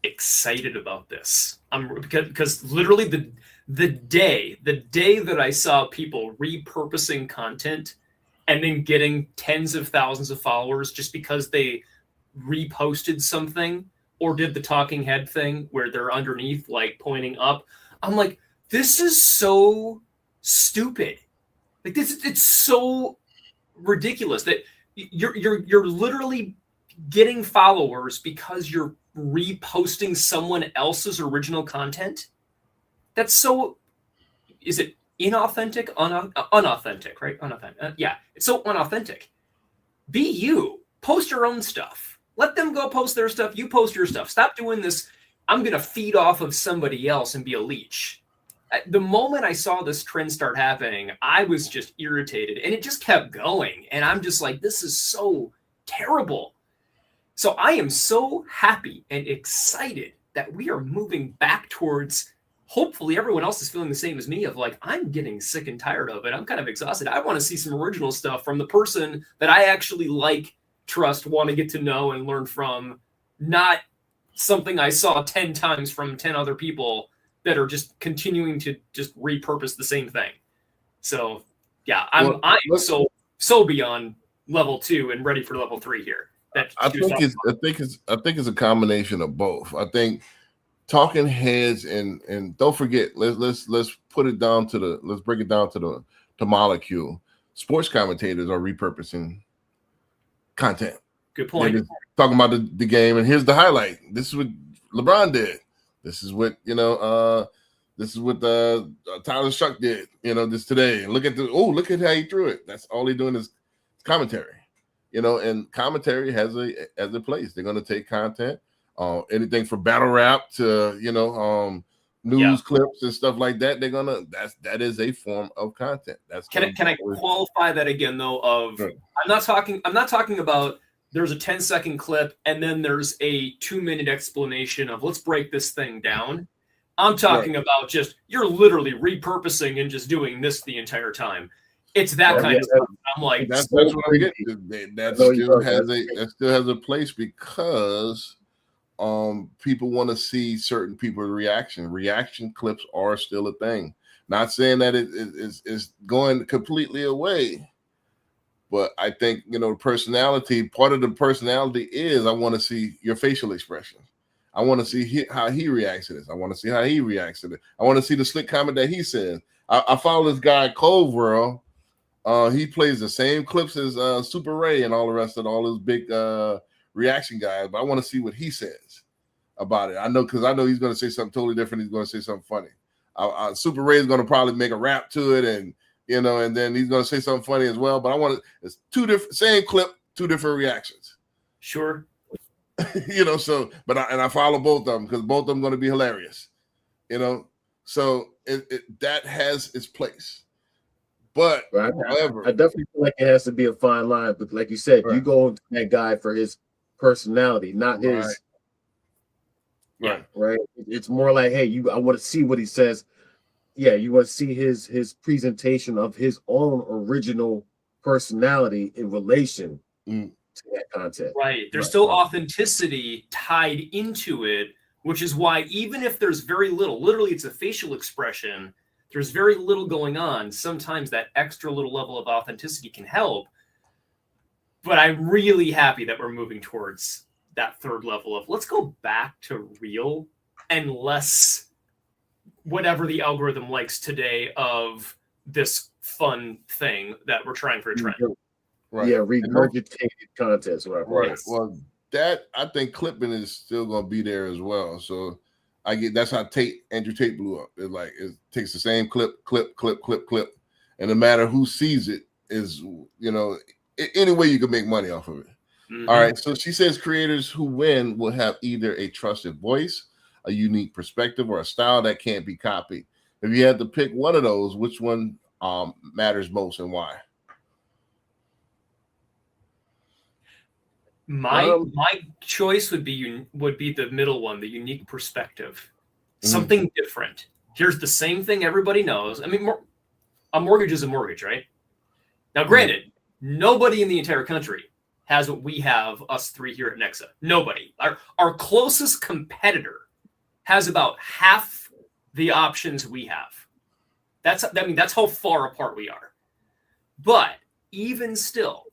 excited about this. Because literally the day that I saw people repurposing content and then getting tens of thousands of followers just because they reposted something or did the talking head thing where they're underneath, like pointing up, I'm like, this is so stupid. Like it's so ridiculous that you're literally getting followers because you're reposting someone else's original content. That's so, is it inauthentic? Unauthentic, right? Unauthentic. Yeah, it's so unauthentic. Be you. Post your own stuff. Let them go post their stuff. You post your stuff. Stop doing this. I'm going to feed off of somebody else and be a leech. The moment I saw this trend start happening, I was just irritated and it just kept going. And I'm just like, this is so terrible. So I am so happy and excited that we are moving back towards, hopefully everyone else is feeling the same as me, of like, I'm getting sick and tired of it. I'm kind of exhausted. I want to see some original stuff from the person that I actually like, trust, want to get to know and learn from, not something I saw 10 times from 10 other people that are just continuing to just repurpose the same thing. So yeah, I'm so beyond level 2 and ready for level 3 here. I think it's a combination of both. I think talking heads and don't forget, let's put it down to let's break it down to the molecule. Sports commentators are repurposing content. Good point. They're talking about the game, and here's the highlight. This is what LeBron did. This is what Tyler Shuck did. This today. Look at how he threw it. That's all they're doing is commentary. And commentary has a place. They're going to take content, anything from battle rap to news clips and stuff like that. That is a form of content. Can I qualify that again though? Sure. I'm not talking about there's a 10-second clip and then there's a 2-minute explanation of let's break this thing down. I'm talking about just you're literally repurposing and just doing this the entire time. It's that kind of stuff. I'm like, that's what I'm getting. That still has a place because people want to see certain people's reaction. Reaction clips are still a thing. Not saying that it is going completely away, but I think personality. Part of the personality is I want to see your facial expression. I want to see how he reacts to this. I want to see how he reacts to it. I want to see the slick comment that he says. I follow this guy Cove World. He plays the same clips as Super Ray and all the rest of all those big reaction guys, but I want to see what he says about it. I know because I know he's going to say something totally different. He's going to say something funny. Super Ray is going to probably make a rap to it, and and then he's going to say something funny as well. But I want it's two different, same clip, two different reactions. Sure. So I follow both of them because both of them going to be hilarious. So that has its place. But Right. however, I definitely feel like it has to be a fine line. But like you said, you go to that guy for his personality, not his. Right. It's more like, hey, I want to see what he says. Yeah, you want to see his presentation of his own original personality in relation to that content. Right. There's still authenticity tied into it, which is why even if there's very little, literally it's a facial expression, there's very little going on. Sometimes that extra little level of authenticity can help. But I'm really happy that we're moving towards that third level of let's go back to real and less whatever the algorithm likes today of this fun thing that we're trying for a trend. Right. Yeah, regurgitated content. Right. Well, that I think clipping is still going to be there as well. So that's how Andrew Tate blew up. It takes the same clip, and no matter who sees it is any way you can make money off of it. Mm-hmm. All right. So she says creators who win will have either a trusted voice, a unique perspective, or a style that can't be copied. If you had to pick one of those, which one matters most and why? My choice would be the middle one, the unique perspective, something different. Here's the same thing everybody knows. I mean, a mortgage is a mortgage, right? Now, granted, nobody in the entire country has what we have, us three here at Nexa. Nobody. Our closest competitor has about half the options we have. That's how far apart we are. But even still,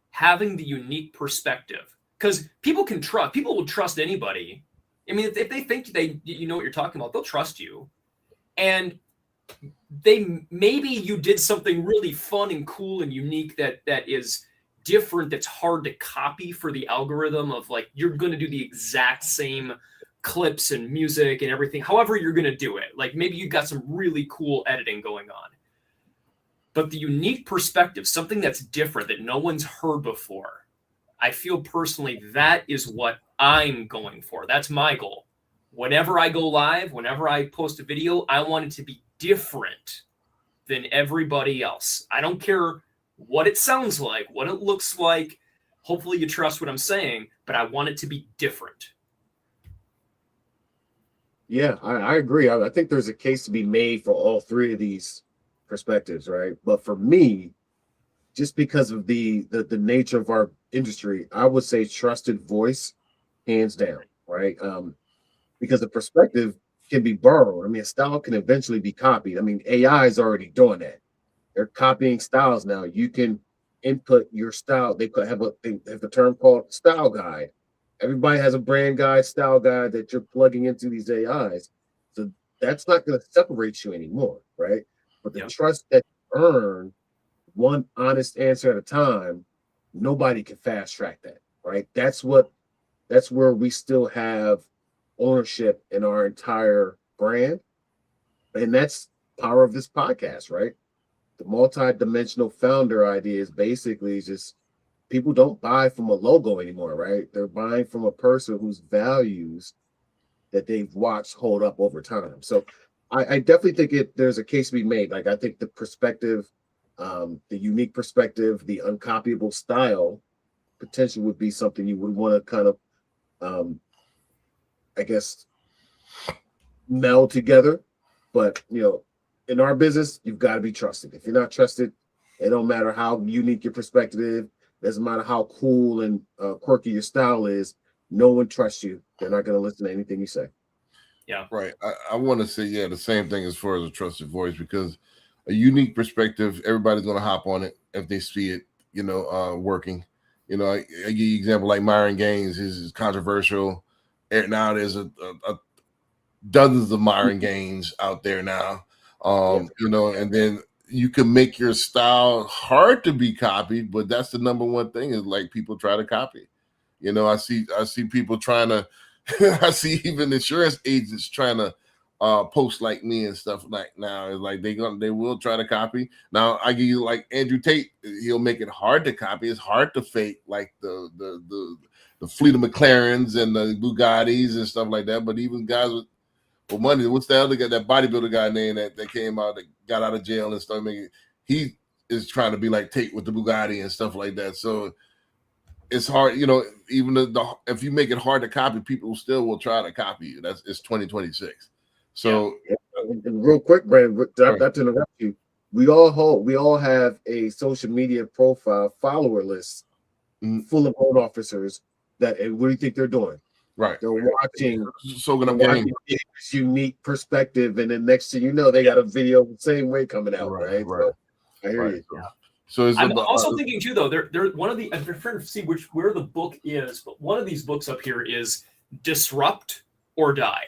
having the unique perspective, because people will trust anybody. I mean, if they think you know what you're talking about, they'll trust you. And maybe you did something really fun and cool and unique that is different, that's hard to copy for the algorithm of like, you're going to do the exact same clips and music and everything, however you're going to do it. Like maybe you got some really cool editing going on. But the unique perspective, something that's different that no one's heard before, I feel personally that is what I'm going for. That's my goal. Whenever I go live, whenever I post a video, I want it to be different than everybody else. I don't care what it sounds like, what it looks like. Hopefully you trust what I'm saying, but I want it to be different. Yeah, I agree. I think there's a case to be made for all three of these perspectives, right? But for me, just because of the nature of our industry, I would say trusted voice, hands down, right? Because the perspective can be borrowed. I mean, a style can eventually be copied. I mean, AI is already doing that. They're copying styles now. You can input your style. They have a term called style guide. Everybody has a brand guide, style guide that you're plugging into these AIs. So that's not going to separate you anymore, right? But the trust that you earn, one honest answer at a time, nobody can fast track that, right? That's where we still have ownership in our entire brand. And that's power of this podcast, right? The multi-dimensional founder idea is basically just people don't buy from a logo anymore, right? They're buying from a person whose values that they've watched hold up over time. So I definitely think there's a case to be made. Like I think the perspective, the unique perspective, the uncopyable style potential would be something you would want to kind of, I guess, meld together. But, in our business, you've got to be trusted. If you're not trusted, it don't matter how unique your perspective is. Doesn't matter how cool and quirky your style is. No one trusts you. They're not going to listen to anything you say. Yeah, right. I want to say, the same thing as far as a trusted voice, because a unique perspective, everybody's going to hop on it if they see it, working. I give you an example like Myron Gaines is controversial. Now there's a dozens of Myron Gaines out there now, and then you can make your style hard to be copied, but that's the number one thing is like people try to copy. I see people trying to, I see even insurance agents trying to post like me and stuff like now. It's like they will try to copy. Now I give you like Andrew Tate, he'll make it hard to copy. It's hard to fake like the Fleet of McLarens and the Bugattis and stuff like that. But even guys with money, what's the other guy, that bodybuilder guy name that came out, that got out of jail and stuff, he is trying to be like Tate with the Bugatti and stuff like that. So it's hard, even if you make it hard to copy, people still will try to copy you. It's 2026. So and real quick, Brandon, not to interrupt you. We all have a social media profile follower list full of loan officers that, what do you think they're doing? Right. They're watching game. this unique perspective, and then next thing you know, they got a video the same way coming out, right? So, I hear you. Yeah. So I'm also thinking too, though. They're one of the. I'm trying to see where the book is, but one of these books up here is Disrupt or Die.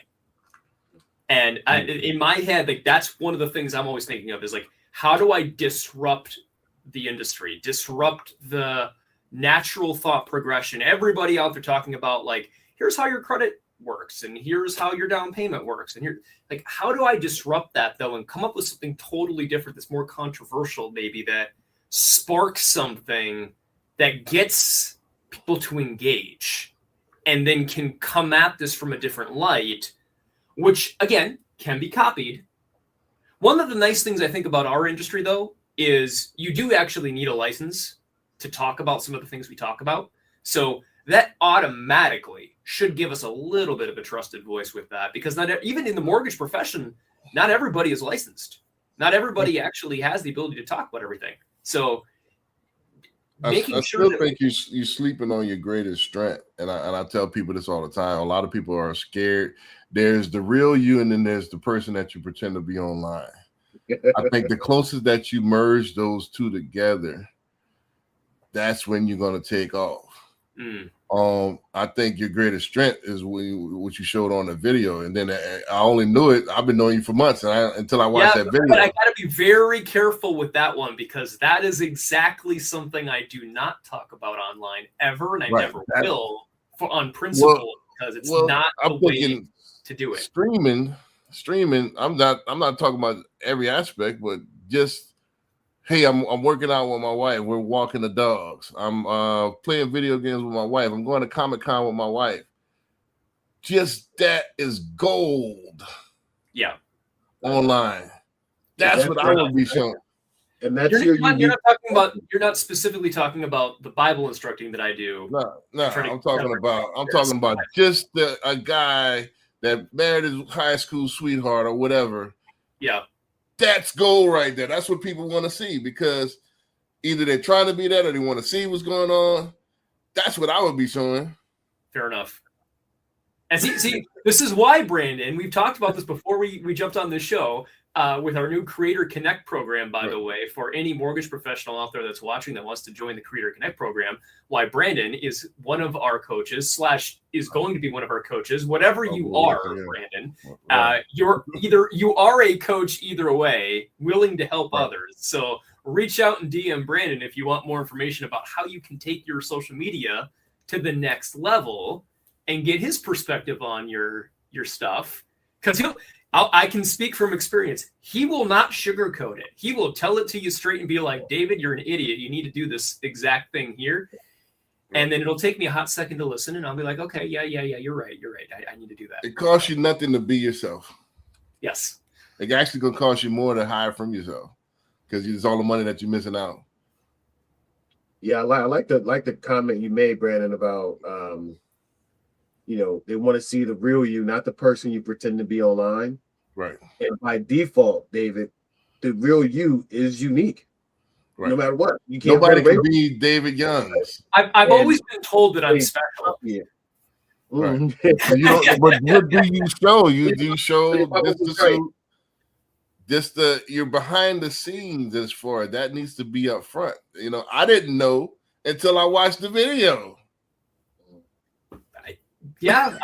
And in my head, like that's one of the things I'm always thinking of is like, how do I disrupt the industry, disrupt the natural thought progression? Everybody out there talking about like, here's how your credit works, and here's how your down payment works, and here, like, how do I disrupt that though, and come up with something totally different that's more controversial, maybe that sparks something that gets people to engage, and then can come at this from a different light, which again can be copied. One of the nice things I think about our industry though is you do actually need a license to talk about some of the things we talk about. So that automatically should give us a little bit of a trusted voice with that, because even in the mortgage profession, not everybody is licensed. Not everybody actually has the ability to talk about everything. So I still think you're sleeping on your greatest strength. And I tell people this all the time. A lot of people are scared. There's the real you, and then there's the person that you pretend to be online. I think the closest that you merge those two together, that's when you're going to take off. I think your greatest strength is what you showed on the video, and then I only knew it. I've been knowing you for months, until I watched that video. But I got to be very careful with that one, because that is exactly something I do not talk about online ever, and I never will, on principle, because it's not the way to do it. Streaming. I'm not talking about every aspect, but just, hey, I'm working out with my wife. We're walking the dogs. I'm playing video games with my wife. I'm going to Comic-Con with my wife. Just that is gold. Yeah. Online. That's what I would be showing. And that's you're not specifically talking about the Bible instructing that I do. No. I'm talking about just a guy that married his high school sweetheart or whatever. Yeah. That's gold right there. That's what people want to see, because either they're trying to be that or they want to see what's going on. That's what I would be showing. Fair enough. And see, this is why, Brandon, we've talked about this before we jumped on this show with our new Creator Connect program, by the way, for any mortgage professional out there that's watching that wants to join the Creator Connect program, why Brandon is one of our coaches / is going to be one of our coaches, whatever you are, Brandon. You are a coach either way, willing to help others. So reach out and DM Brandon if you want more information about how you can take your social media to the next level and get his perspective on your stuff. Because I can speak from experience. He will not sugarcoat it. He will tell it to you straight and be like, David, you're an idiot. You need to do this exact thing here. And then it'll take me a hot second to listen, and I'll be like, okay, yeah, you're right. I need to do that. It costs you nothing to be yourself. Yes. It actually going to cost you more to hire from yourself, because it's all the money that you're missing out. Yeah, I like the comment you made, Brandon, about they want to see the real you, not the person you pretend to be online. Right. And by default, David, the real you is unique. Right. No matter what. You can't Nobody can be David Youngs. I've always been told that I'm special. Yeah. Right. But what do you show? You do show you're behind the scenes as far that needs to be up front. I didn't know until I watched the video. Yeah,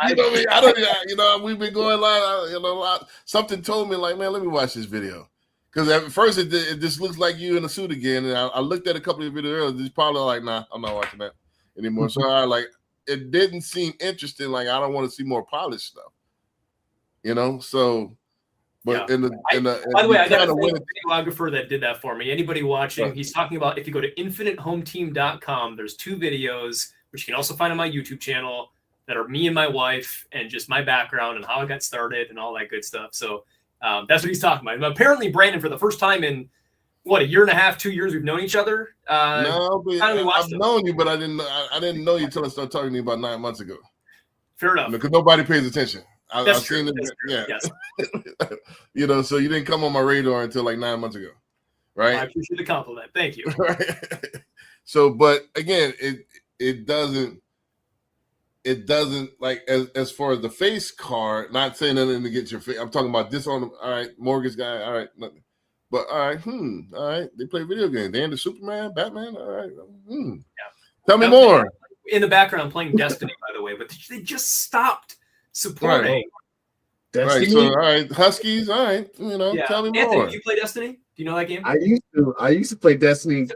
we've been going live. Something told me, like, man, let me watch this video, because at first it just looks like you in a suit again. And I looked at a couple of videos earlier. It's probably like, nah, I'm not watching that anymore. So it didn't seem interesting. Like, I don't want to see more polished stuff. So But Yeah. in the By the way, I got kind a of win it. videographer that did that for me. Anybody watching, Right. he's talking about if you go to infinitehometeam.com, there's 2 videos, which you can also find on my YouTube channel, that are me and my wife and just my background and how I got started and all that good stuff. So that's what he's talking about. And apparently, Brandon, for the first time in what, a year and a half, 2 years we've known each other. No, but finally watched I've them. known you, but I didn't know you until I started talking to you about 9 months ago. Fair enough. Because nobody pays attention. I've That's seen true. it. That's true. Yeah. Yes. You know, so you didn't come on my radar until like 9 months ago, I right? appreciate the compliment. Thank you. Right. So, but again, it doesn't like as far as the face card. Not saying anything to get your face. I'm talking about this on. All right, mortgage guy. All right, nothing. But all right, all right. They play video games. They into Superman, Batman. All right, Yeah. Tell me Now, more. In the background, playing Destiny, by the way, but they just stopped supporting. Destiny. Right. So all right, Huskies. All right, you know, Yeah. tell me Anthony, more. do you play Destiny? Do you know that game? I used to play Destiny.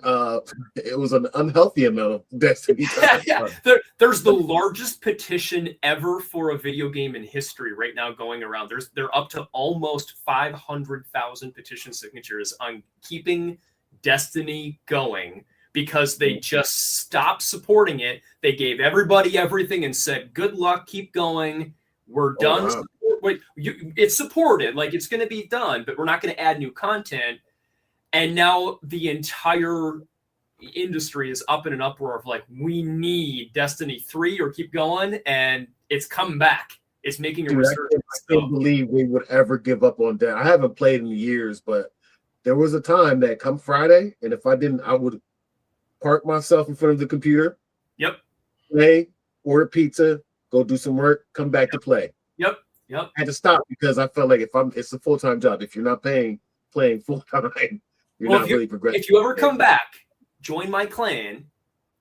It was an unhealthy amount of Destiny. Yeah. There's the largest petition ever for a video game in history right now going around. They're up to almost 500,000 petition signatures on keeping Destiny going because they just stopped supporting it. They gave everybody everything and said, "Good luck, keep going. We're done." wow. Wait, it's supported, like it's going to be done, but we're not going to add new content. And now the entire industry is up in an uproar of like, we need Destiny 3 or keep going, and it's coming back. It's making a Dude, resurgence. I can't believe they would ever give up on that. I haven't played in years, but there was a time that come Friday, and if I didn't, I would park myself in front of the computer, Yep. play, order pizza, go do some work, come back to play. Yep. I had to stop because I felt like it's a full-time job. If you're not playing full-time, you're Well, not really progressing. If you ever come back, join my clan,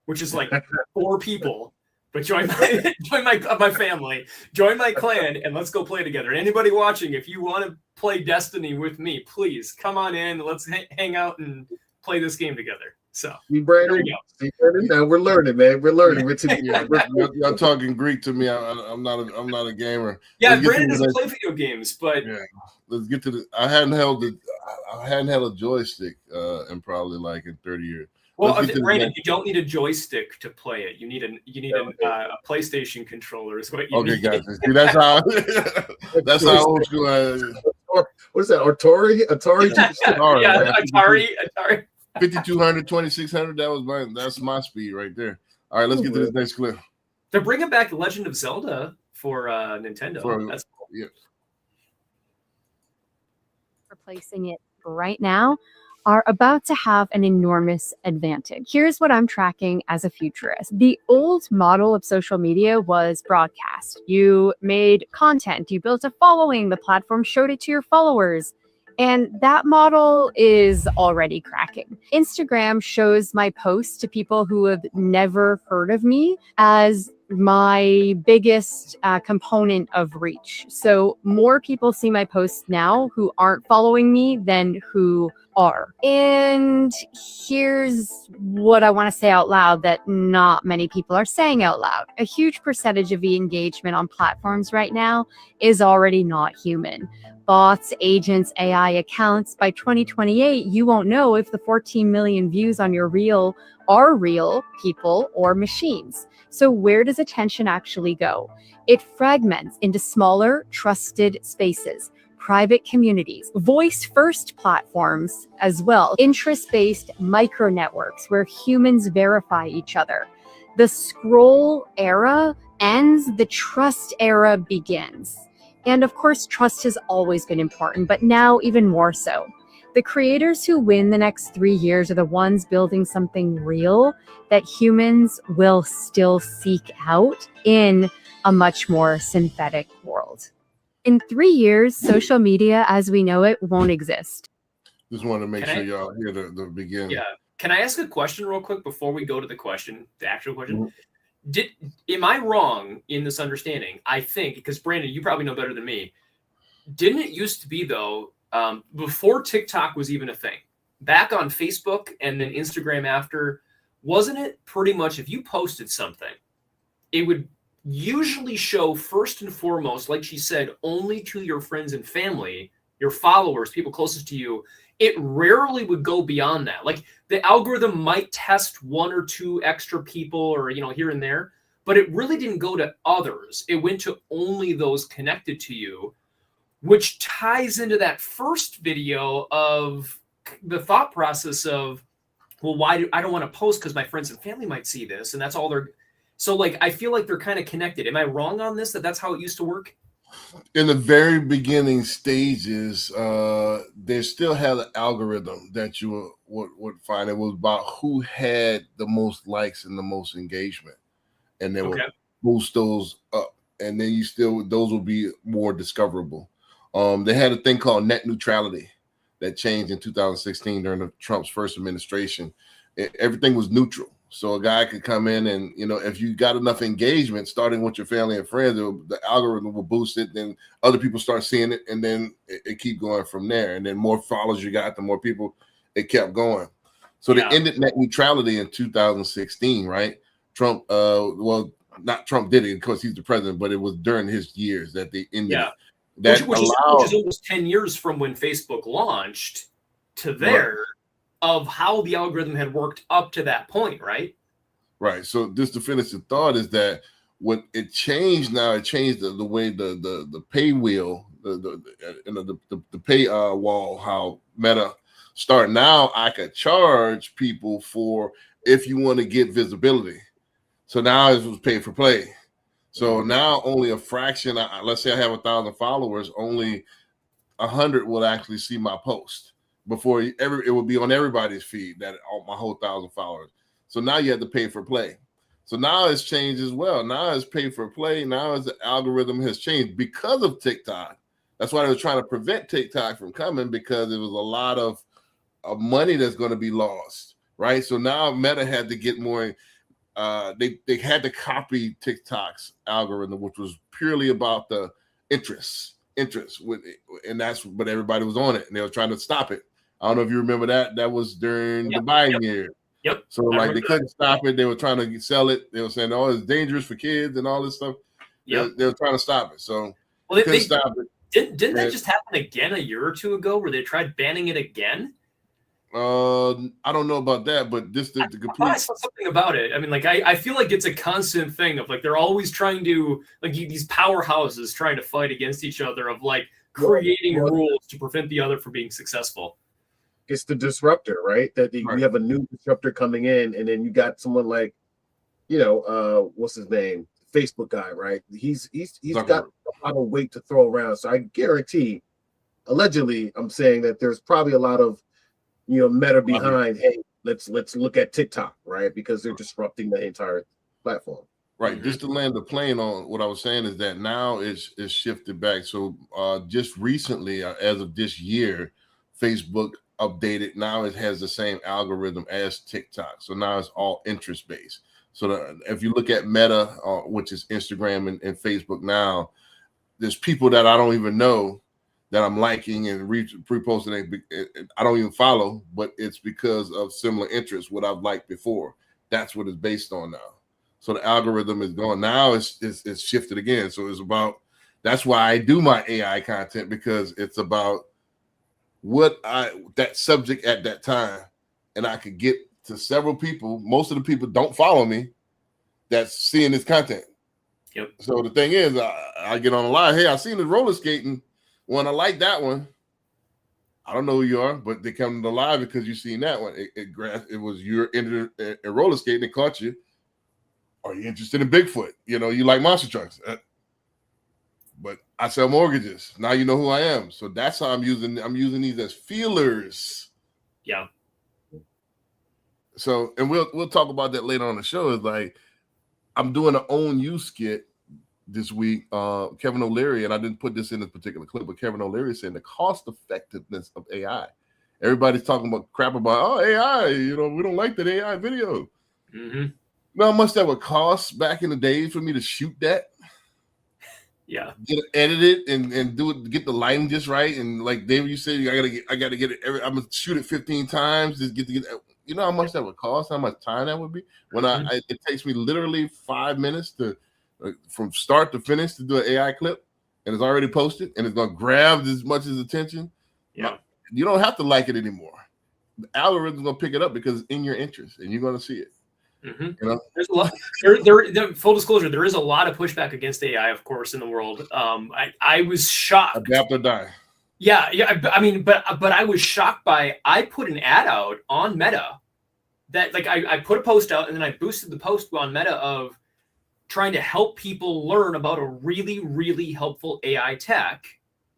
which is like 4 people. But join my family, join my clan, and let's go play together. And anybody watching, if you want to play Destiny with me, please come on in. Let's hang out and play this game together. So See, Brandon, now we're learning, man. We're learning. Y'all talking Greek to me. I'm not a gamer. yeah, Let's get Brandon to the doesn't next- play video games, but Yeah. Let's get to the. I hadn't held a joystick in probably like in 30 years. well, Let's get to the Brandon, next- you don't need a joystick to play it. You need a PlayStation controller. Is what you Okay, need. guys. See, that's how old school. What is that? Atari? Atari, yeah, man. Atari. 5200, 2600. That's my speed right there. All right, let's get to this next clip. They're bringing back Legend of Zelda for Nintendo. That's cool. Yeah. Replacing it right now are about to have an enormous advantage. Here's what I'm tracking as a futurist. The old model of social media was broadcast. You made content, you built a following, the platform showed it to your followers. And that model is already cracking. Instagram shows my posts to people who have never heard of me as my biggest component of reach. So more people see my posts now who aren't following me than who are. And here's what I want to say out loud that not many people are saying out loud. A huge percentage of the engagement on platforms right now is already not human. Bots, agents, AI accounts. By 2028, you won't know if the 14 million views on your reel are real people or machines. So where does attention actually go? It fragments into smaller, trusted spaces, private communities, voice-first platforms as well, interest-based micro networks where humans verify each other. The scroll era ends, the trust era begins. And of course, trust has always been important, but now even more so. The creators who win the next 3 years are the ones building something real that humans will still seek out in a much more synthetic world. In 3 years, social media as we know it won't exist. Just want to make Can sure I- y'all hear the beginning. Yeah. Can I ask a question real quick before we go to the question, the actual question? Mhm. Am I wrong in this understanding? I think, because Brandon, you probably know better than me. Didn't it used to be though, before TikTok was even a thing, back on Facebook and then Instagram after, wasn't it pretty much if you posted something, it would usually show first and foremost, like she said, only to your friends and family, your followers, people closest to you, it rarely would go beyond that. Like the algorithm might test one or two extra people or, here and there, but it really didn't go to others. It went to only those connected to you, which ties into that first video of the thought process of, well, I don't want to post because my friends and family might see this. And that's all they're. So like, I feel like they're kind of connected. Am I wrong on this? That's how it used to work? In the very beginning stages, they still had an algorithm that you would find. It was about who had the most likes and the most engagement, and they would boost those up, and then those will be more discoverable. They had a thing called net neutrality that changed in 2016 during Trump's first administration. Everything was neutral. So a guy could come in and, if you got enough engagement, starting with your family and friends, the algorithm will boost it. Then other people start seeing it, and then it keep going from there. And then more followers you got, the more people it kept going. So they ended net neutrality in 2016, right? Trump, not Trump did it because he's the president, but it was during his years that they ended. Yeah. That which is almost 10 years from when Facebook launched to there. Right. Of how the algorithm had worked up to that point, right? Right. So just to finish the thought is that when it changed now, it changed the way the pay wheel, the pay wall, how Meta start. Now I could charge people for if you want to get visibility. So now it was pay for play. So now only a fraction, let's say I have 1,000 followers, only 100 will actually see my post. Before it would be on everybody's feed, that my whole 1,000 followers. So now you have to pay for play. So now it's changed as well. Now it's pay for play. Now as the algorithm has changed because of TikTok. That's why they were trying to prevent TikTok from coming, because there was a lot of money that's going to be lost, right? So now Meta had to get more. They had to copy TikTok's algorithm, which was purely about the interest with it, and but everybody was on it, and they were trying to stop it. I don't know if you remember that. That was during the Biden year. Yep. So like they couldn't stop it. They were trying to sell it. They were saying, "Oh, it's dangerous for kids and all this stuff." Yeah. They were trying to stop it. So they couldn't stop it. Didn't that just happen again a year or two ago, where they tried banning it again? I don't know about that, but this the complete. I saw something about it. I mean, like I feel like it's a constant thing of like they're always trying to these powerhouses trying to fight against each other of like creating rules to prevent the other from being successful. It's the disruptor, right? You have a new disruptor coming in, and then you got someone like, what's his name? Facebook guy, right? He's got a lot of weight to throw around. So I guarantee, allegedly, I'm saying that there's probably a lot of Meta behind. Hey, let's look at TikTok, right? Because they're disrupting the entire platform. Right. Just to land the plane on what I was saying is that now it's shifted back. So just recently, as of this year, Facebook updated. Now it has the same algorithm as TikTok. So now it's all interest based. So if you look at Meta, which is Instagram and Facebook now, there's people that I don't even know that I'm liking and reposting. I don't even follow, but it's because of similar interests, what I've liked before. That's what it's based on now. So the algorithm is going. Now it's shifted again. So it's about, that's why I do my AI content, because it's about that subject at that time. And I could get to several people. Most of the people don't follow me that's seeing this content. Yep. So the thing is, I get on a live. Hey, I seen the roller skating one. I like that one. I don't know who you are, but they come to the live because you seen that one. It was you're into roller skating. It caught you. Are you interested in Bigfoot? You like monster trucks. But I sell mortgages. Now you know who I am. So that's how I'm using these as feelers. Yeah. So, and we'll talk about that later on the show. Is like I'm doing an own you skit this week. Kevin O'Leary, and I didn't put this in this particular clip, but Kevin O'Leary is saying the cost effectiveness of AI. Everybody's talking about crap about AI. We don't like that AI video. Mm-hmm. Know how much that would cost back in the day for me to shoot that? Yeah. Get it edited and do it, get the lighting just right. And like David, you said, I gotta get it I'm gonna shoot it 15 times to get you know how much that would cost, how much time that would be? When it takes me literally 5 minutes to from start to finish to do an AI clip. and it's already posted and it's going to grab as much as attention, you don't have to like it anymore. The algorithm's going to pick it up because it's in your interest and you're going to see it. Mm-hmm. You know? There's a lot. Full disclosure, there is a lot of pushback against AI, of course, in the world. I was shocked. Adapt or die. Yeah. I mean, but I was shocked by. I put an ad out on Meta that, like, I put a post out and then I boosted the post on Meta of trying to help people learn about a really, really helpful AI tech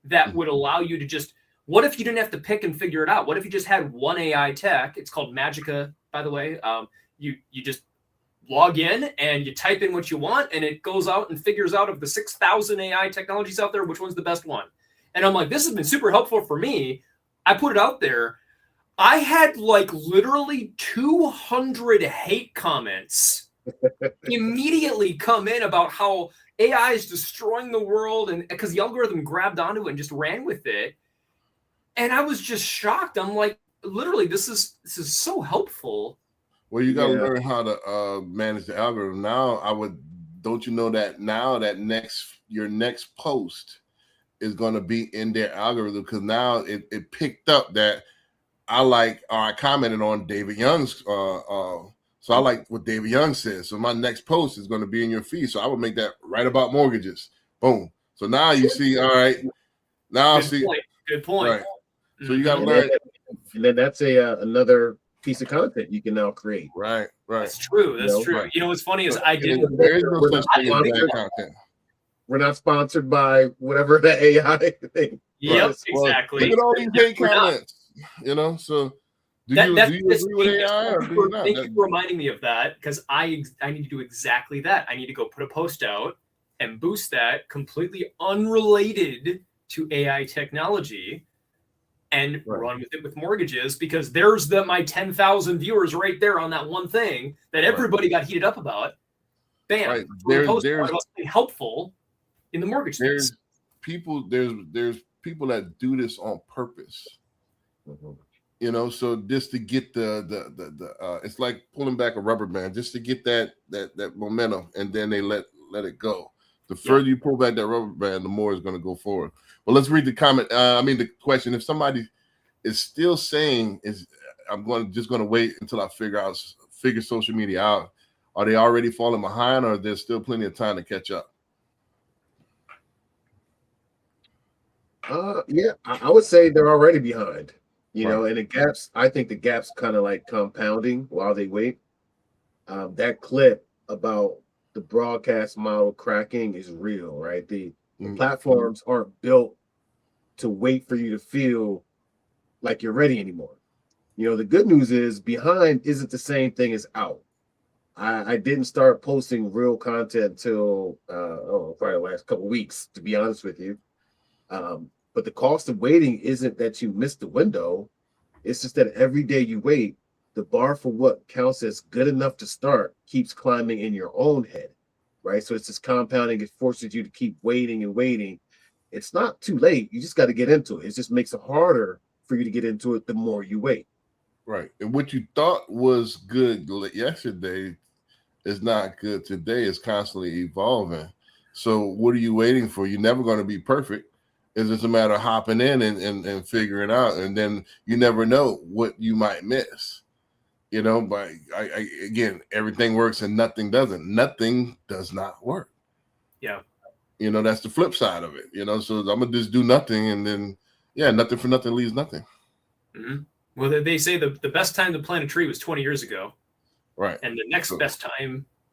that would allow you to just. What if you didn't have to pick and figure it out? What if you just had one AI tech? It's called Magica, by the way. You just log in and you type in what you want, and it goes out and figures out of the 6,000 AI technologies out there, which one's the best one. And I'm like, this has been super helpful for me. I put it out there. I had like literally 200 hate comments immediately come in about how AI is destroying the world, and because the algorithm grabbed onto it and just ran with it. And I was just shocked. I'm like, literally, this is so helpful. Well, you got to learn how to manage the algorithm. Now, don't you know that now that your next post is going to be in their algorithm, because now it picked up that I commented on David Young's, so I like what David Young says. So my next post is going to be in your feed. So I would make that right about mortgages. Boom. So now you see, all right. Now I see. Good point. Right. So you got to learn. And then that's another piece of content you can now create. Right. That's true. That's true. Right. You know what's funny is I did. There is no such thing as bad content. We're not sponsored by whatever the AI thing. Yep, exactly. Look at all these hate comments. You know, so do you agree with AI or do you not? Thank you for reminding me of that, because I need to do exactly that. I need to go put a post out and boost that completely unrelated to AI technology and run with it with mortgages, because there's my 10,000 viewers right there on that one thing that everybody got heated up about. Bam. Right. There's something helpful in the mortgage space. There's people that do this on purpose. You know, so just to get the it's like pulling back a rubber band, just to get that momentum, and then they let it go. The further you pull back that rubber band, the more it's going to go forward. Well, let's read the comment. The question. If somebody is still saying I'm just going to wait until I figure social media out, are they already falling behind, or there's still plenty of time to catch up? I would say they're already behind. You know, and I think the gap's kind of like compounding while they wait. That clip about the broadcast model cracking is real, right? The platforms aren't built to wait for you to feel like you're ready anymore. You know, the good news is behind isn't the same thing as out. I didn't start posting real content till probably the last couple of weeks, to be honest with you. But the cost of waiting isn't that you missed the window. It's just that every day you wait, the bar for what counts as good enough to start keeps climbing in your own head, right? So it's just compounding. It forces you to keep waiting and waiting. It's not too late. You just got to get into it. It just makes it harder for you to get into it the more you wait. Right. And what you thought was good yesterday is not good today. It's constantly evolving. So what are you waiting for? You're never going to be perfect. It's just a matter of hopping in and figuring out. And then you never know what you might miss. You know, but again, everything works and nothing doesn't. Nothing does not work. Yeah. You know, that's the flip side of it. You know, so I'm going to just do nothing, and then, nothing for nothing leaves nothing. Mm-hmm. Well, they say the best time to plant a tree was 20 years ago. Right. And the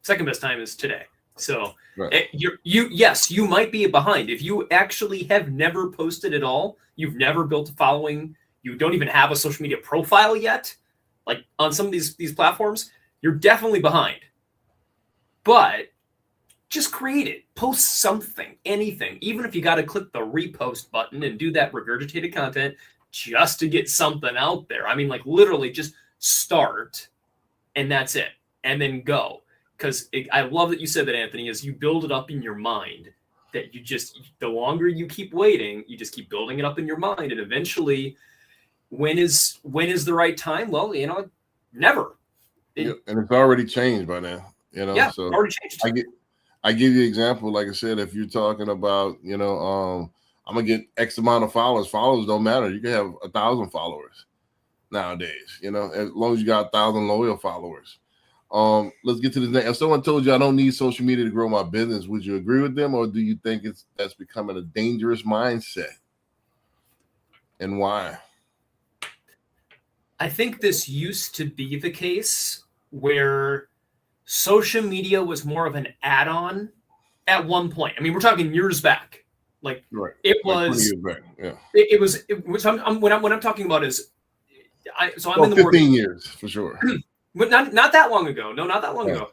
second best time is today. So right. You might be behind. If you actually have never posted at all, you've never built a following, you don't even have a social media profile yet, like on some of these platforms, you're definitely behind. But just create it. Post something, anything. Even if you got to click the repost button and do that regurgitated content just to get something out there. I mean, like literally just start and that's it. And then go. Because I love that you said that, Anthony, is you build it up in your mind, that the longer you keep waiting, you just keep building it up in your mind. And eventually, when is the right time? Well, never. And it's already changed by now. You know, yeah, so already changed. I give you an example. Like I said, if you're talking about, I'm gonna get X amount of followers. Followers don't matter. You can have 1,000 followers nowadays. As long as you got 1,000 loyal followers. Let's get to this next. If someone told you I don't need social media to grow my business, would you agree with them, or do you think that's becoming a dangerous mindset? And why? I think this used to be the case where social media was more of an add-on at one point. I mean, we're talking years back. Like right. It like was. 20 years back. Yeah. It was. What I'm talking about is. I'm in the 15 mortgage. years for sure. But not that long ago. No, not that long ago.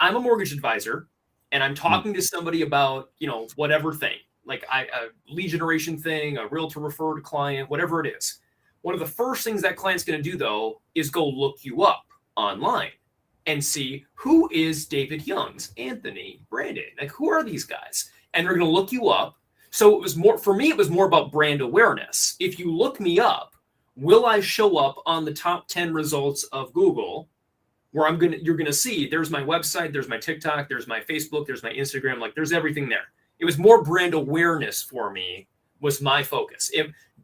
I'm a mortgage advisor, and I'm talking to somebody about whatever thing, like a lead generation thing, a realtor referred client, whatever it is. One of the first things that client's going to do though is go look you up online and see who is David Youngs, Anthony, Brandon, like who are these guys, and they're going to look you up. So it was more for me. It was more about brand awareness. If you look me up, will I show up on the top 10 results of Google where you're going to see there's my website, there's my TikTok, there's my Facebook, there's my Instagram, like there's everything there. It was more brand awareness for me was my focus.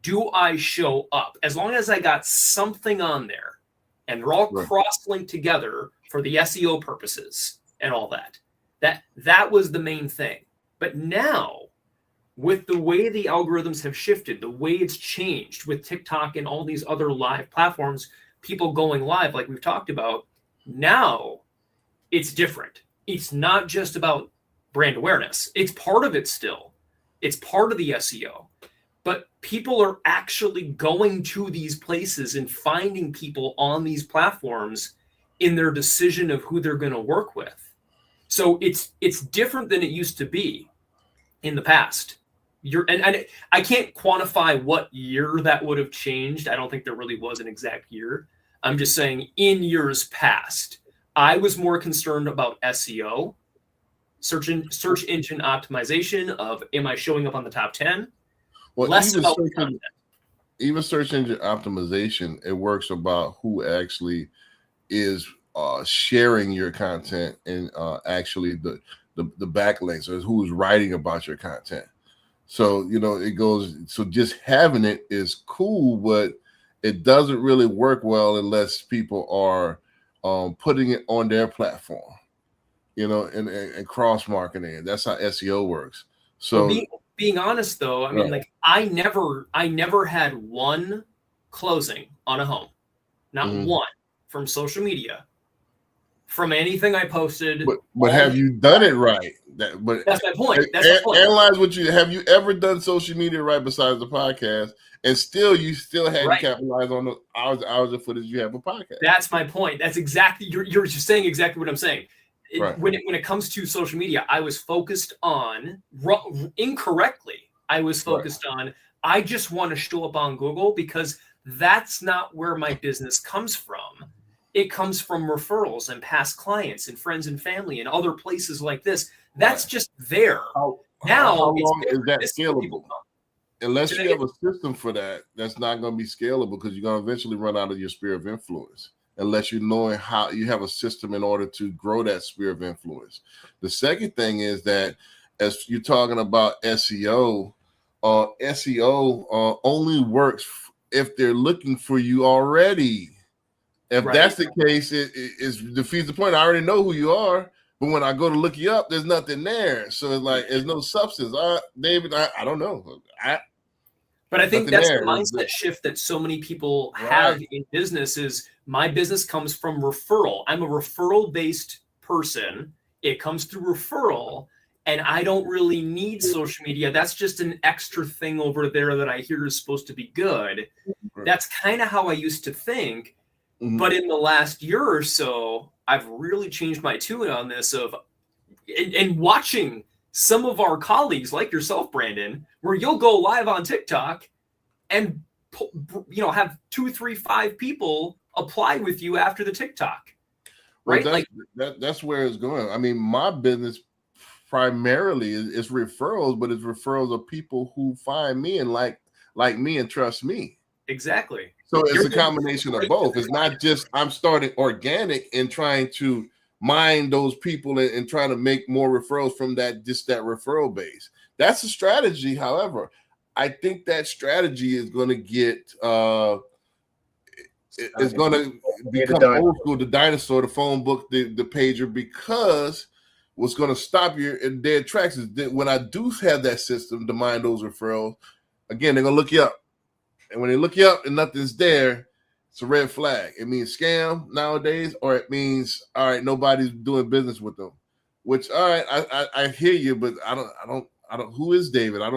Do I show up? As long as I got something on there and they're all cross-linked together for the SEO purposes and all that was the main thing. But now, with the way the algorithms have shifted, the way it's changed with TikTok and all these other live platforms, people going live, like we've talked about, now it's different. It's not just about brand awareness. It's part of it still. It's part of the SEO. But people are actually going to these places and finding people on these platforms in their decision of who they're going to work with. So it's different than it used to be in the past. And I can't quantify what year that would have changed. I don't think there really was an exact year. I'm just saying in years past, I was more concerned about SEO, search engine optimization of am I showing up on the top 10? Well, Less about content. Even search engine optimization, it works about who actually is sharing your content and actually the backlinks or who's writing about your content. So, it goes, so just having it is cool, but it doesn't really work well unless people are putting it on their platform, and cross marketing. That's how SEO works. So being honest though, I mean, like I never had one closing on a home, not one from social media, from anything I posted. But have you done it right? That's my point. That's my point. Analyze what have you ever done social media right besides the podcast, and you still had to capitalize on the hours of footage you have a podcast. That's my point. That's exactly you're saying exactly what I'm saying. When it comes to social media, I was focused on incorrectly. I was focused on I just want to show up on Google because that's not where my business comes from. It comes from referrals and past clients and friends and family and other places like this. That's just there. How long is that scalable? Unless you have a system for that, that's not going to be scalable because you're going to eventually run out of your sphere of influence. Unless you know how you have a system in order to grow that sphere of influence. The second thing is that as you're talking about SEO, SEO only works if they're looking for you already. If that's the case, it defeats the point. I already know who you are, but when I go to look you up, there's nothing there. So it's like there's no substance. David, I don't know. But I think that's the mindset shift that so many people have in business is my business comes from referral. I'm a referral-based person. It comes through referral, and I don't really need social media. That's just an extra thing over there that I hear is supposed to be good. That's kind of how I used to think. But in the last year or so, I've really changed my tune on this and watching some of our colleagues like yourself, Brandon, where you'll go live on TikTok and have 2, 3, 5 people apply with you after the TikTok, right? That's where it's going. I mean, my business primarily is referrals, but it's referrals of people who find me and like me and trust me. Exactly. So it's a combination of both. It's not just I'm starting organic and trying to mine those people and trying to make more referrals from that referral base. That's a strategy. However, I think that strategy is going to get it's going to become old school, the dinosaur, the phone book, the pager, because what's going to stop you in dead tracks is that when I do have that system to mine those referrals, again, they're going to look you up. And when they look you up and nothing's there, it's a red flag. It means scam nowadays, or it means, all right, nobody's doing business with them. Which, all right, I hear you, but I don't. Who is David? I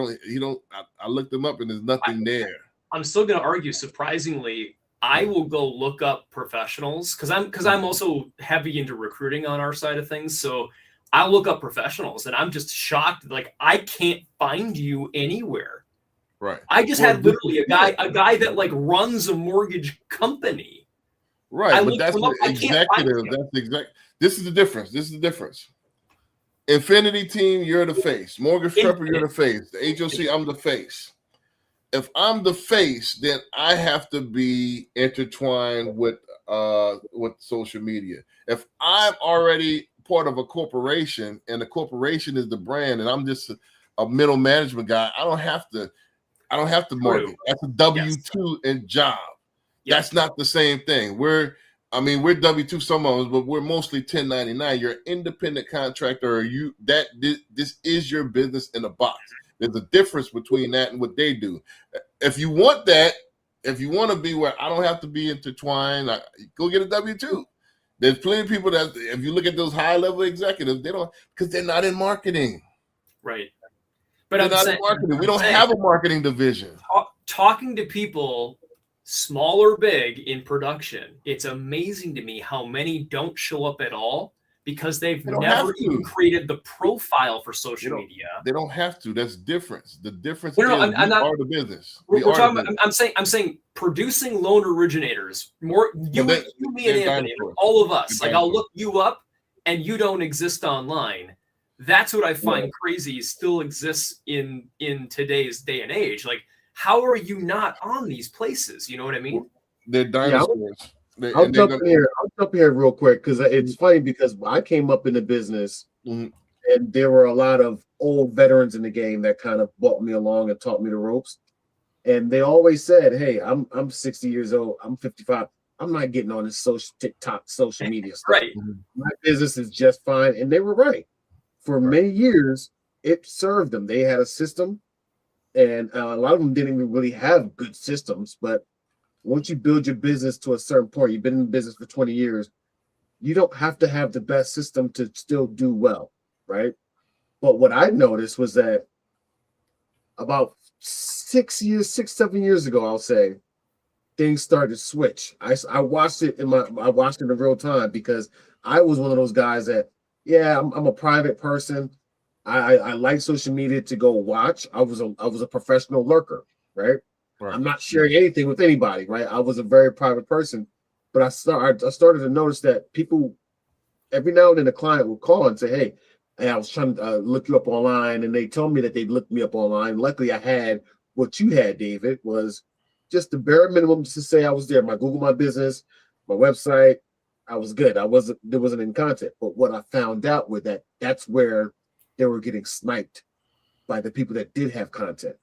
looked him up and there's nothing there. I'm still going to argue. Surprisingly, I will go look up professionals because I'm also heavy into recruiting on our side of things. So I'll look up professionals, and I'm just shocked. Like, I can't find you anywhere. Right. I just had literally a guy that like runs a mortgage company. Right, but that's the executive. That's the exact. This is the difference. Infinity Team, you're the face. Mortgage Prepper, you're the face. The HOC, I'm the face. If I'm the face, then I have to be intertwined with social media. If I'm already part of a corporation and the corporation is the brand, and I'm just a middle management guy, I don't have to market. That's a W-2 and job. Yes. That's not the same thing. We're W-2 some of us, but we're mostly 1099. You're an independent contractor, or this is your business in a box. There's a difference between that and what they do. If you want that, if you want to be where I don't have to be intertwined, go get a W-2. There's plenty of people that, if you look at those high-level executives, they don't, because they're not in marketing. Right. But they're not in marketing. We don't have a marketing division. Talking to people, small or big, in production, it's amazing to me how many don't show up at all because they've never even created the profile for social media. They don't have to. That's difference. The difference is we are the business. We're talking about, I'm saying producing loan originators, more you, me, and Anthony, all of us. Like, I'll look you up and you don't exist online. That's what I find crazy still exists in today's day and age. Like, how are you not on these places? You know what I mean? They're dinosaurs. I'll jump in here real quick because it's funny because I came up in the business and there were a lot of old veterans in the game that kind of brought me along and taught me the ropes. And they always said, "Hey, I'm 60 years old. I'm 55. I'm not getting on this TikTok social media stuff. Right. My business is just fine." And they were right. For many years, it served them. They had a system, and a lot of them didn't even really have good systems. But once you build your business to a certain point, you've been in business for 20 years, you don't have to have the best system to still do well, right? But what I noticed was that about 7 years ago, I'll say, things started to switch. I watched it in real time because I was one of those guys that, I'm a private person. I like social media to go watch. I was a professional lurker, right? I'm not sharing anything with anybody, right? I was a very private person, but I started to notice that people, every now and then, a client would call and say, "Hey, I was trying to look you up online," and they told me that they'd looked me up online. Luckily, I had what you had, David, was just the bare minimum to say I was there. My Google My Business, my website, I was good. There wasn't any content. But what I found out was that's where they were getting sniped by the people that did have content.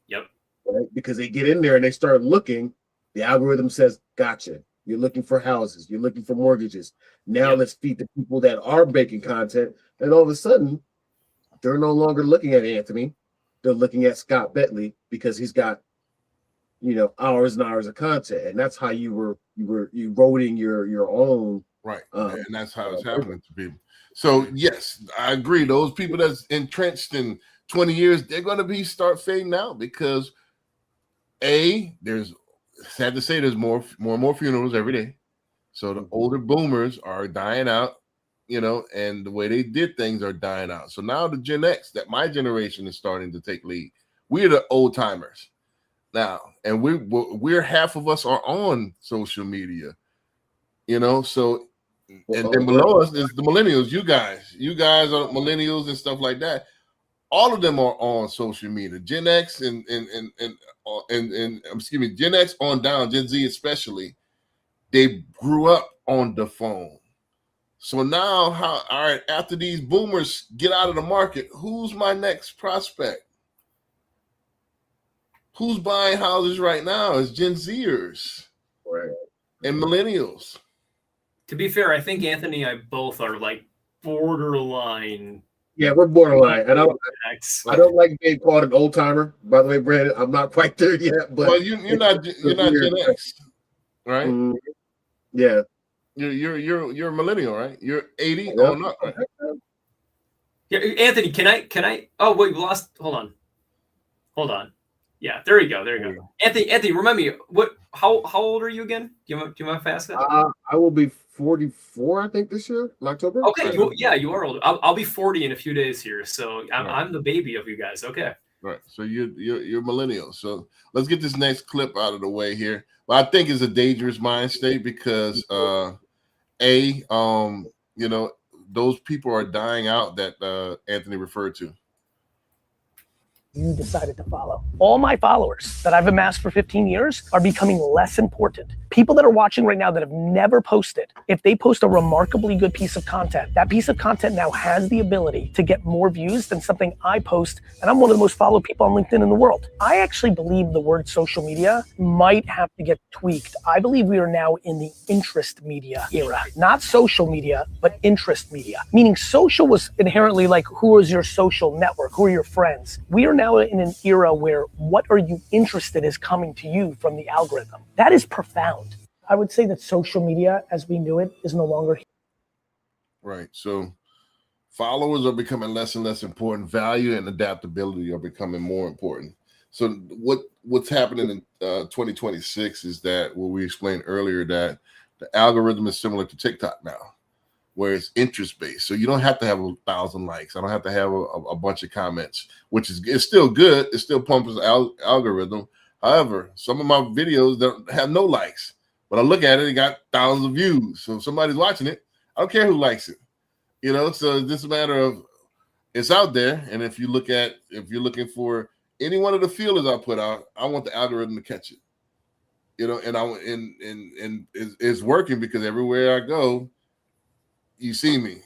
Yep. Right? Because they get in there and they start looking. The algorithm says, "Gotcha. You're looking for houses. You're looking for mortgages. Now let's feed the people that are making content." And all of a sudden, they're no longer looking at Anthony. They're looking at Scott Bentley because he's got, hours and hours of content. And that's how you were eroding your own. Right. And that's how it's happening to people. So yes, I agree. Those people that's entrenched in 20 years, they're going to start fading out because there's sad to say there's more and more funerals every day. So the older boomers are dying out, and the way they did things are dying out. So now the Gen X, that my generation is starting to take lead. We're the old timers now, and we're half of us are on social media, so. And then below us is the millennials. You guys are millennials and stuff like that. All of them are on social media. Gen X and Gen X on down, Gen Z especially. They grew up on the phone. So now, all right, after these boomers get out of the market, who's my next prospect? Who's buying houses right now? It's Gen Zers Right. and millennials. To be fair, I think Anthony and I both are like borderline. Yeah, we're borderline. I don't like being called an old timer. By the way, Brandon, I'm not quite there yet. But well, you're not Gen X, right? Yeah. You're a millennial, right? You're 80 on up, right? Yeah, Anthony, can I? Oh wait, we lost. Hold on. Yeah, there you go. Anthony, remind me how old are you again? Do you mind if I ask that? I will be 44, I think, this year in October. Okay, you are older. I'll be 40 in a few days here, so I'm the baby of you guys. Okay. Right. So you're millennials. So let's get this next clip out of the way here. Well, I think it's a dangerous mind state because those people are dying out that Anthony referred to. You decided to follow. All my followers that I've amassed for 15 years are becoming less important. People that are watching right now that have never posted, if they post a remarkably good piece of content, that piece of content now has the ability to get more views than something I post, and I'm one of the most followed people on LinkedIn in the world. I actually believe the word social media might have to get tweaked. I believe we are now in the interest media era. Not social media, but interest media. Meaning social was inherently like, who is your social network? Who are your friends? We are now in an era where what are you interested is coming to you from the algorithm. That is profound. I would say that social media as we knew it is no longer here. Right. So followers are becoming less and less important. Value and adaptability are becoming more important. So what's happening in 2026 is that what we explained earlier, that the algorithm is similar to TikTok now, where it's interest based. So you don't have to have 1,000 likes. I don't have to have a bunch of comments, which it's still good. It still pumps the algorithm. However, some of my videos don't have no likes. When I look at it, it got thousands of views. So if somebody's watching it, I don't care who likes it. So it's just a matter of it's out there. And if you're looking for any one of the feelers I put out, I want the algorithm to catch it. And it's working because everywhere I go, you see me.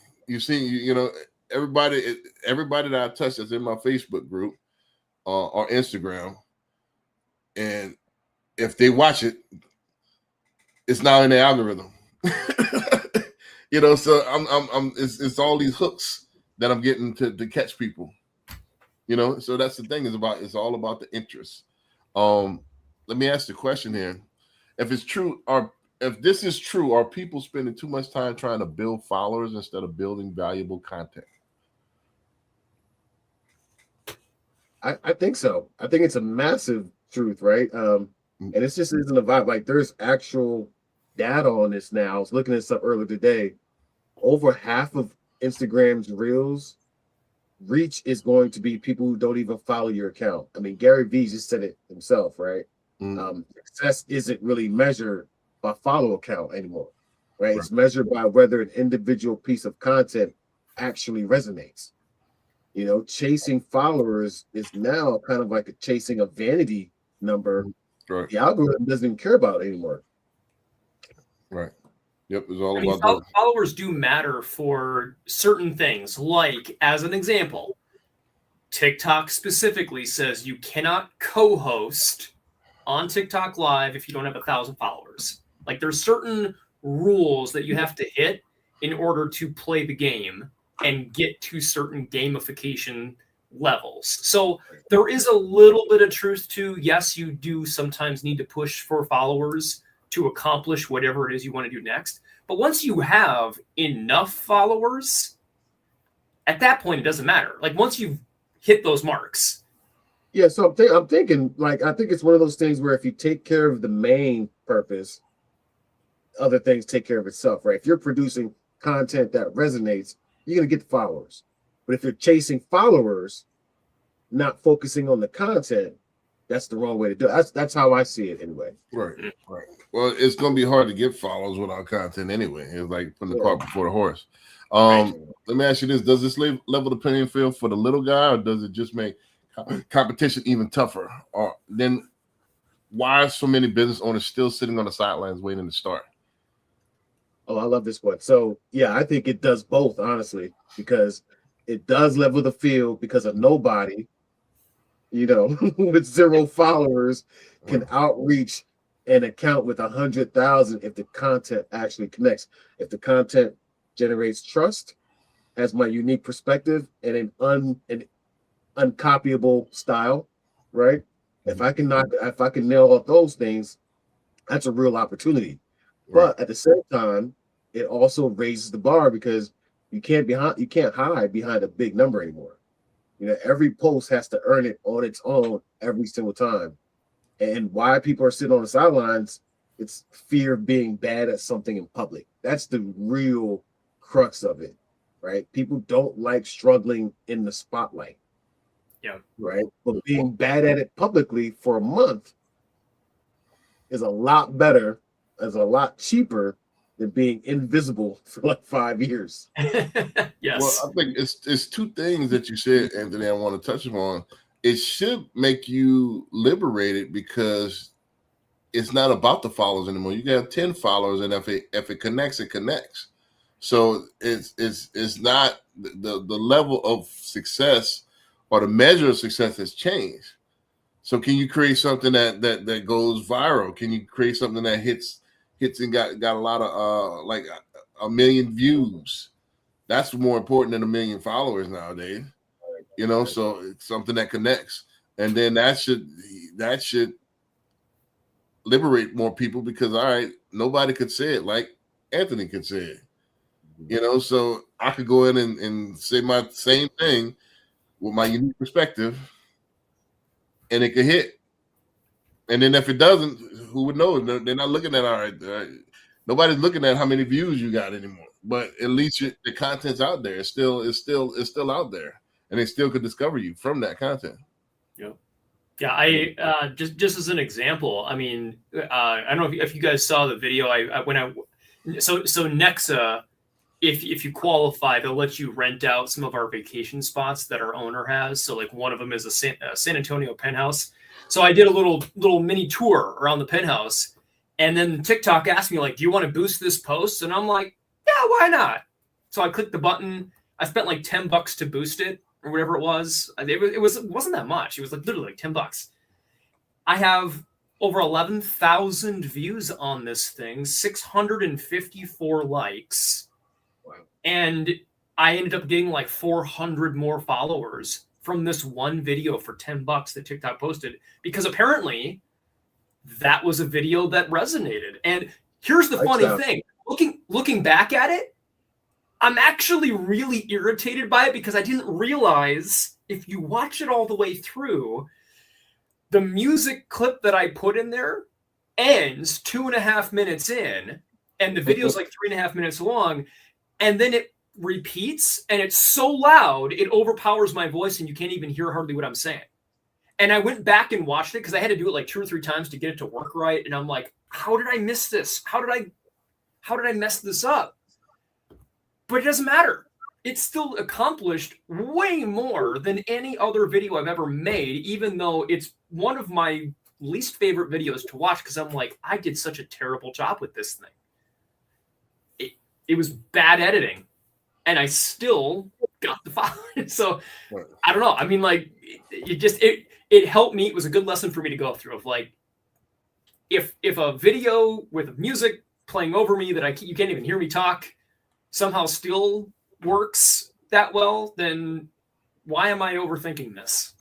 Everybody that I touch that's in my Facebook group or Instagram, and if they watch it, it's now in the algorithm. So it's all these hooks that I'm getting to catch people. So that's the thing, it's all about the interest. Let me ask the question here. If this is true, are people spending too much time trying to build followers instead of building valuable content? I think so. I think it's a massive truth, right? And it just isn't a vibe. Like, there's actual data on this now. I was looking at stuff earlier today. Over half of Instagram's Reels reach is going to be people who don't even follow your account. I mean, Gary Vee just said it himself, right? Success isn't really measured by follow count anymore, right? It's measured by whether an individual piece of content actually resonates. Chasing followers is now kind of like chasing a vanity number. Right. The algorithm doesn't even care about it anymore. Right. Yep. It's all about followers do matter for certain things. Like, as an example, TikTok specifically says you cannot co-host on TikTok Live if you don't have 1,000 followers. Like, there's certain rules that you have to hit in order to play the game and get to certain gamification levels. So there is a little bit of truth to, yes, you do sometimes need to push for followers to accomplish whatever it is you want to do next. But once you have enough followers, at that point, it doesn't matter. Like, once you've hit those marks. Yeah, so I'm thinking, like, I think it's one of those things where if you take care of the main purpose, other things take care of itself, right? If you're producing content that resonates, you're going to get the followers. But if you're chasing followers, not focusing on the content, that's the wrong way to do it. That's how I see it anyway. Right. Well, it's going to be hard to get followers without content anyway. It's like putting the cart before the horse. Let me ask you this. Does this level the playing field for the little guy, or does it just make competition even tougher? Or then why are so many business owners still sitting on the sidelines waiting to start? Oh, I love this one. So yeah, I think it does both, honestly, because it does level the field because of nobody, with 0 followers can outreach an account with 100,000 if the content actually connects. If the content generates trust, has my unique perspective and an uncopyable style, right? If I can nail out those things, that's a real opportunity. But at the same time, it also raises the bar because you can't hide behind a big number anymore. Every post has to earn it on its own every single time. And why people are sitting on the sidelines, it's fear of being bad at something in public. That's the real crux of it, right? People don't like struggling in the spotlight. Yeah. Right. But being bad at it publicly for a month is a lot better, is a lot cheaper than being invisible for like 5 years. Yes. Well, I think it's two things that you said, Anthony, I want to touch upon. It should make you liberated because it's not about the followers anymore. You got 10 followers, and if it connects, it connects. So it's not the level of success or the measure of success has changed. So can you create something that goes viral? Can you create something that hits and got a lot of like a million views? That's more important than a million followers nowadays. So it's something that connects, and then that should liberate more people because all right, nobody could say it like Anthony could say it. So I could go in and say my same thing with my unique perspective, and it could hit. And then if it doesn't, who would know? They're not looking at all right. Nobody's looking at how many views you got anymore. But at least the content's out there. It's still out there, and they still could discover you from that content. Yep. Yeah, I just as an example, I mean, I don't know if you guys saw the video. So Nexa, if you qualify, they'll let you rent out some of our vacation spots that our owner has. So like one of them is a San Antonio penthouse. So I did a little mini tour around the penthouse, and then TikTok asked me like, "Do you want to boost this post?" And I'm like, "Yeah, why not?" So I clicked the button. I spent like $10 to boost it or whatever it was. It wasn't that much. It was like literally like $10. I have over 11,000 views on this thing, 654 likes. Wow. And I ended up getting like 400 more followers from this one video for $10 that TikTok posted, because apparently that was a video that resonated. And here's the funny thing. Looking back at it, I'm actually really irritated by it because I didn't realize if you watch it all the way through, the music clip that I put in there ends 2.5 minutes in, and the video's like 3.5 minutes long, and then it repeats, and it's so loud it overpowers my voice, and you can't even hear hardly what I'm saying. And I went back and watched it because I had to do it like 2 or 3 times to get it to work right, and I'm like, how did I miss this? How did I mess this up? But it doesn't matter. It still accomplished way more than any other video I've ever made, even though it's one of my least favorite videos to watch because I'm like, I did such a terrible job with this thing. It was bad editing, and I still got the following. So I don't know. I mean, like, it helped me. It was a good lesson for me to go through of like, if a video with music playing over me that you can't even hear me talk somehow still works that well, then why am I overthinking this?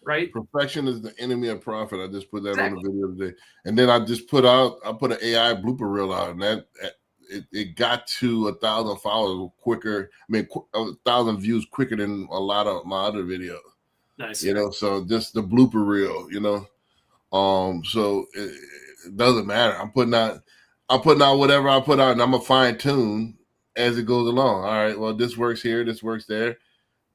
Right? Perfection is the enemy of profit. I just put that on the video today, and then I put an AI blooper reel out, and that it got to 1,000 followers quicker. I mean, 1,000 views quicker than a lot of my other videos. Nice. So just the blooper reel. So it doesn't matter. I'm putting out whatever I put out, and I'm gonna fine tune as it goes along. All right, well, this works here, this works there.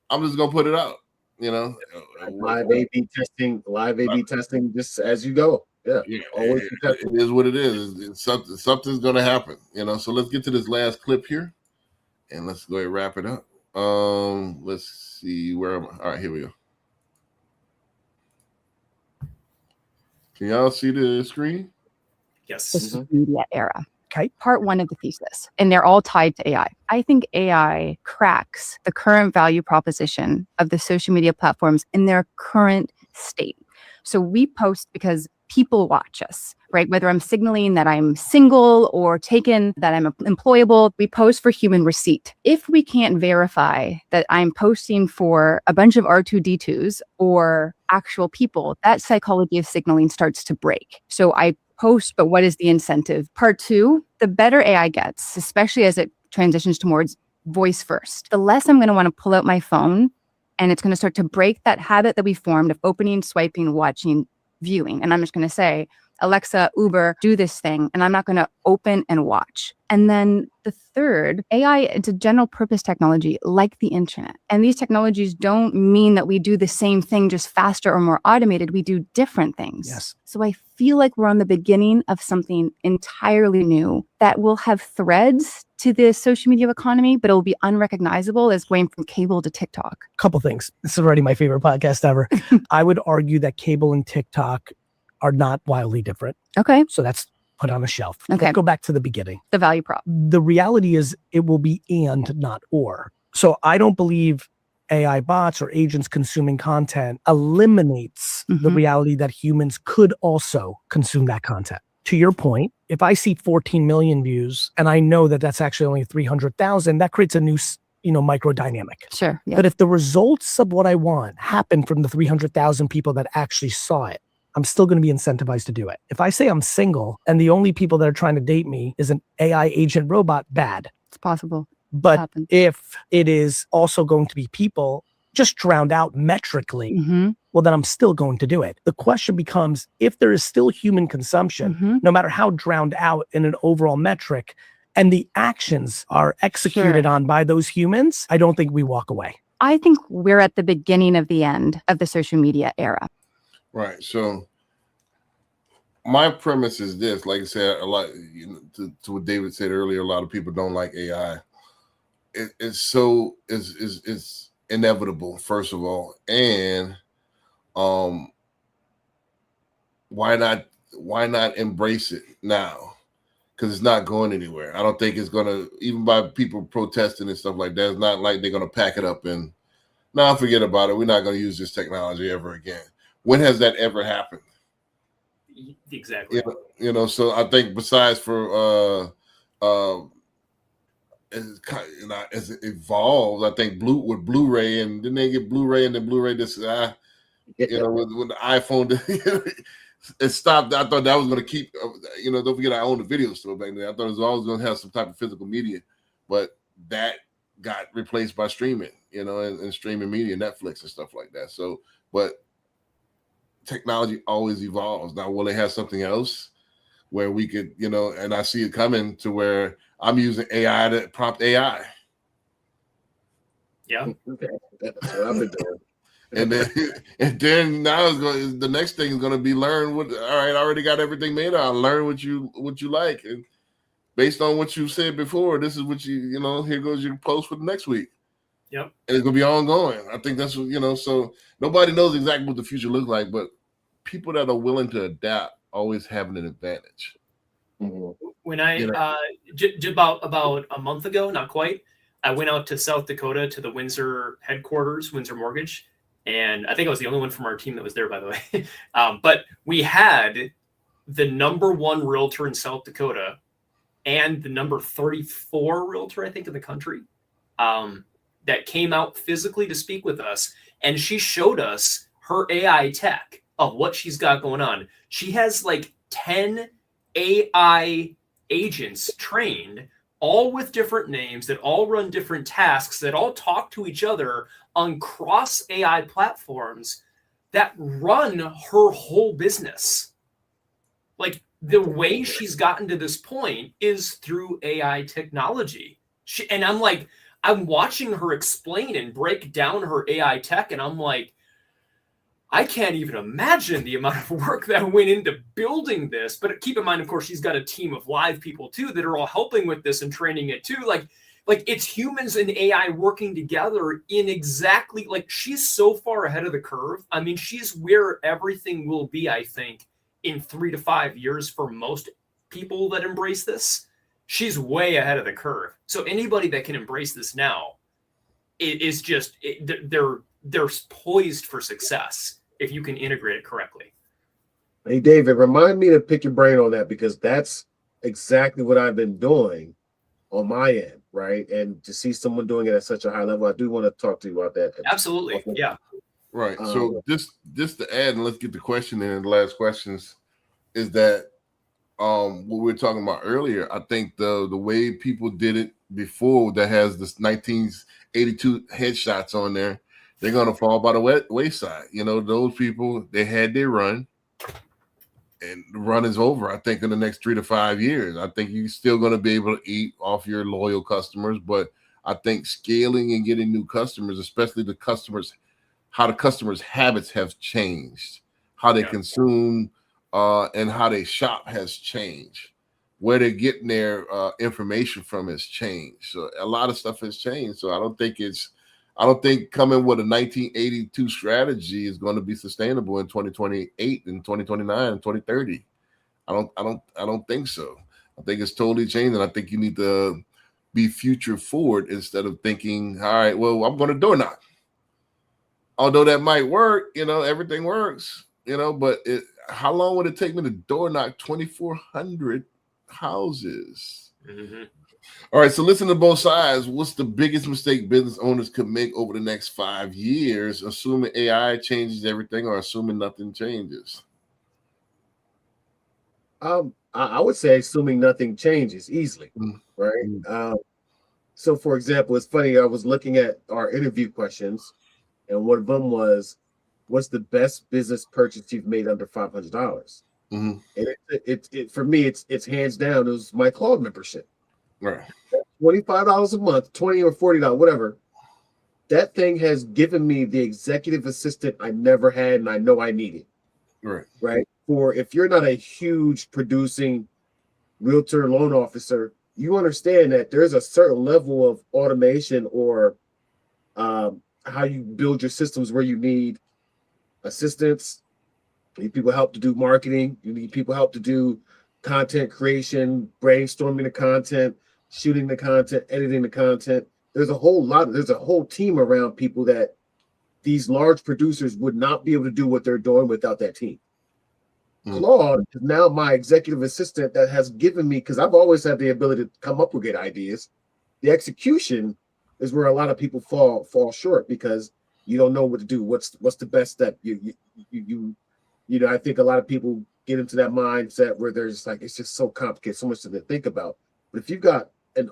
I'm just gonna put it out. Live A/B testing, just as you go. Yeah, always. It is what it is. Something's gonna happen. So let's get to this last clip here, and let's go ahead and wrap it up. Let's see, where am I? All right, here we go. Can y'all see the screen? Yes. Social media era. Okay. Part one of the thesis, and they're all tied to AI. I think AI cracks the current value proposition of the social media platforms in their current state. So we post because people watch us, right? Whether I'm signaling that I'm single or taken, that I'm employable, we post for human receipt. If we can't verify that I'm posting for a bunch of R2D2s or actual people, that psychology of signaling starts to break. So I post, but what is the incentive? Part two, the better AI gets, especially as it transitions towards voice first, the less I'm going to want to pull out my phone, and it's going to start to break that habit that we formed of opening, swiping, watching, viewing. And I'm just going to say, Alexa, Uber, do this thing. And I'm not going to open and watch. And then the third, AI, it's a general purpose technology like the internet. And these technologies don't mean that we do the same thing just faster or more automated. We do different things. Yes. So I feel like we're on the beginning of something entirely new that will have threads to the social media economy, but it will be unrecognizable as going from cable to TikTok. Couple things. This is already my favorite podcast ever. I would argue that cable and TikTok are not wildly different. Okay. So that's put on a shelf. Okay. Let's go back to the beginning. The value prop. The reality is it will be and, not or. So I don't believe AI bots or agents consuming content eliminates the reality that humans could also consume that content. To your point, if I see 14 million views and I know that that's actually only 300,000, that creates a new micro dynamic. Sure. Yeah. But if the results of what I want happen from the 300,000 people that actually saw it, I'm still going to be incentivized to do it. If I say I'm single and the only people that are trying to date me is an AI agent robot, bad. It's possible. But happens. if it is also going to be people just drowned out metrically, well, then I'm still going to do it. The question becomes, if there is still human consumption, no matter how drowned out in an overall metric, and the actions are executed on by those humans, I don't think we walk away. I think we're at the beginning of the end of the social media era. Right. So my premise is this, like I said, a lot to what David said earlier, a lot of people don't like AI. It's inevitable, first of all. And why not embrace it now? Because it's not going anywhere. I don't think it's gonna, even by people protesting and stuff like that, it's not like they're gonna pack it up and forget about it. We're not gonna use this technology ever again. When has that ever happened? Exactly. So I think besides for as it evolved, I think with Blu-ray, and then they get Blu-ray, and then Blu-ray just when the iPhone it stopped. I thought that was going to keep. Don't forget I owned a video store back then. I thought it was always going to have some type of physical media, but that got replaced by streaming. And streaming media, Netflix and stuff like that. So, but technology always evolves. Now, will it have something else where we could, and I see it coming to where I'm using AI to prompt AI. Yeah. Okay. That's what I've been doing. and then now the next thing is going to be learn what. All right, I already got everything made out. Learn what you like, and based on what you said before, this is what here goes your post for the next week. Yep. And it's going to be ongoing. I think that's what so nobody knows exactly what the future looks like, but people that are willing to adapt always have an advantage. When I about a month ago, not quite, I went out to South Dakota to the Windsor headquarters, Windsor Mortgage, and I think I was the only one from our team that was there, by the way. But we had the number 1 realtor in South Dakota and the number 34 realtor, I think, in the country, that came out physically to speak with us, and she showed us her AI tech of what she's got going on. She has like 10 AI agents trained, all with different names, that all run different tasks, that all talk to each other on cross AI platforms that run her whole business. Like, the way she's gotten to this point is through AI technology. And I'm watching her explain and break down her AI tech, and I'm like, I can't even imagine the amount of work that went into building this. But keep in mind, of course, she's got a team of live people too that are all helping with this and training it too. Like it's humans and AI working together in exactly, like, she's so far ahead of the curve. I mean, she's where everything will be, I think, in 3 to 5 years for most people that embrace this. she's way ahead of the curve. So anybody that can embrace this now is just they're poised for success if you can integrate it correctly. Hey, David, remind me to pick your brain on that, because that's exactly what I've been doing on my end, right? And to see someone doing it at such a high level, I do want to talk to you about that. Absolutely. Yeah. Right. So just to add, and let's get the question in, the last questions, is that what we were talking about earlier. I think the way people did it before, that has this 1982 headshots on there, they're gonna fall by the wayside. You know, those people, they had their run, and the run is over. I think in the next 3 to 5 years, I think you're still gonna be able to eat off your loyal customers, but I think scaling and getting new customers, especially the customers, how the customers' habits have changed, how they consume and how they shop has changed. Where they're getting their information from has changed. So a lot of stuff has changed. So I don't think coming with a 1982 strategy is going to be sustainable in 2028 and 2029 and 2030. I don't think so. I think it's totally changed, and I think you need to be future forward instead of thinking, all right, well, I'm going to door knock. Although that might work, everything works, but how long would it take me to door knock 2,400 houses? Mm-hmm. All right, so listen to both sides. What's the biggest mistake business owners could make over the next 5 years, assuming AI changes everything or assuming nothing changes? I would say assuming nothing changes easily, right? So, for example, it's funny. I was looking at our interview questions, and one of them was, what's the best business purchase you've made under $500? Mm-hmm. And it for me, it's hands down. It was my Claude membership. Right. $25 a month, $20 or $40, whatever. That thing has given me the executive assistant I never had, and I know I needed. Right. For if you're not a huge producing realtor loan officer, you understand that there's a certain level of automation or how you build your systems where you need assistants, you need people help to do marketing, you need people help to do content creation, brainstorming the content, shooting the content, editing the content. There's a whole team around people that these large producers would not be able to do what they're doing without that team. Claude is now my executive assistant that has given me, because I've always had the ability to come up with good ideas. The execution is where a lot of people fall short, because you don't know what to do. What's the best step? I think a lot of people get into that mindset where they're just like, it's just so complicated, so much to think about. But if you've got an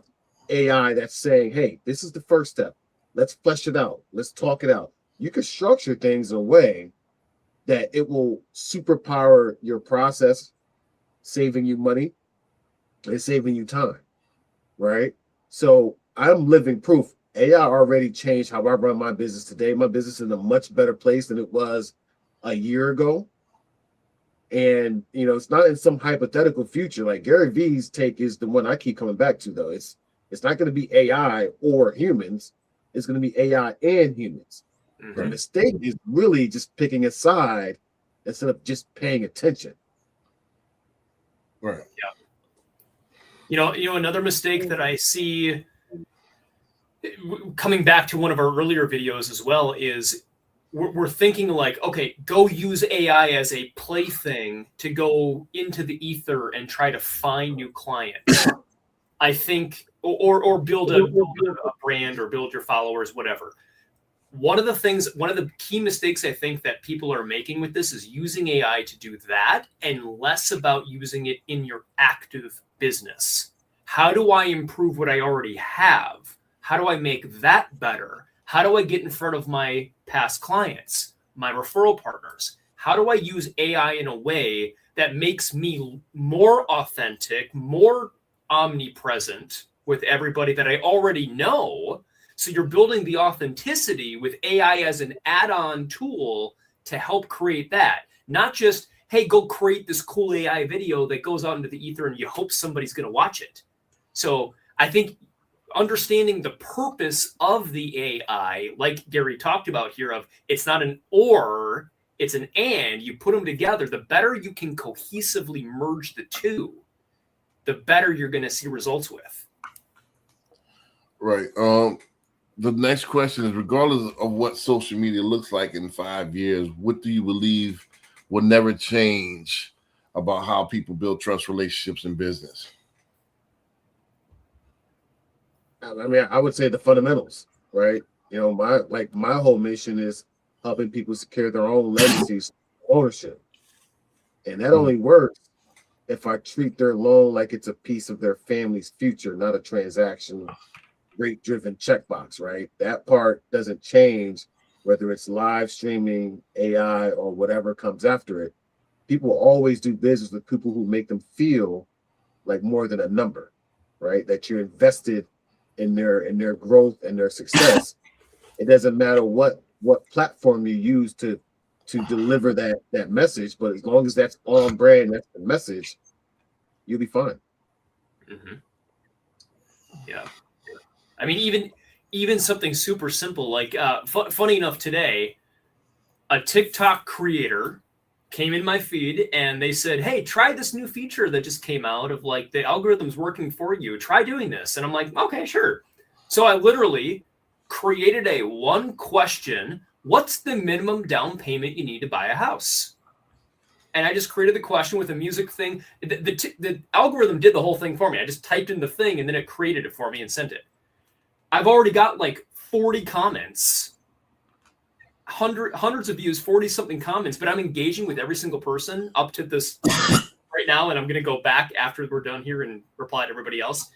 AI that's saying, hey, this is the first step, let's flesh it out, let's talk it out, you can structure things in a way that it will superpower your process, saving you money and saving you time, right? So I'm living proof. AI already changed how I run my business today. My business is in a much better place than it was a year ago. And, it's not in some hypothetical future. Like Gary Vee's take is the one I keep coming back to, though. It's not going to be AI or humans. It's going to be AI and humans. Mm-hmm. The mistake is really just picking a side instead of just paying attention. Right. Yeah. Another mistake that I see, coming back to one of our earlier videos as well, is we're thinking like, okay, go use AI as a plaything to go into the ether and try to find new clients. I think, or build a brand or build your followers, whatever. One of the key mistakes I think that people are making with this is using AI to do that and less about using it in your active business. How do I improve what I already have? How do I make that better? How do I get in front of my past clients, my referral partners? How do I use AI in a way that makes me more authentic, more omnipresent with everybody that I already know? So you're building the authenticity with AI as an add-on tool to help create that. Not just, hey, go create this cool AI video that goes out into the ether and you hope somebody's going to watch it. So I think understanding the purpose of the AI, like Gary talked about here, of it's not an or, it's an and. You put them together, the better you can cohesively merge the two, the better you're going to see results with. Right. The next question is, regardless of what social media looks like in 5 years, what do you believe will never change about how people build trust relationships in business? I mean, I would say the fundamentals, right? You know, my whole mission is helping people secure their own legacies, ownership. And that only works if I treat their loan like it's a piece of their family's future, not a transaction rate driven checkbox, right? That part doesn't change whether it's live streaming, AI, or whatever comes after it. People always do business with people who make them feel like more than a number, right? That you're invested in their growth and their success. It doesn't matter what platform you use to deliver that message, but as long as that's on brand, that's the message, you'll be fine. Mm-hmm. Yeah. I mean, even something super simple like funny enough, today a TikTok creator came in my feed and they said, hey, try this new feature that just came out of like the algorithm's working for you. Try doing this. And I'm like, okay, sure. So I literally created a one question: what's the minimum down payment you need to buy a house? And I just created the question with a music thing. The algorithm did the whole thing for me. I just typed in the thing and then it created it for me and sent it. I've already got like 40 comments, hundreds of views, 40 something comments, but I'm engaging with every single person up to this right now. And I'm going to go back after we're done here and reply to everybody else.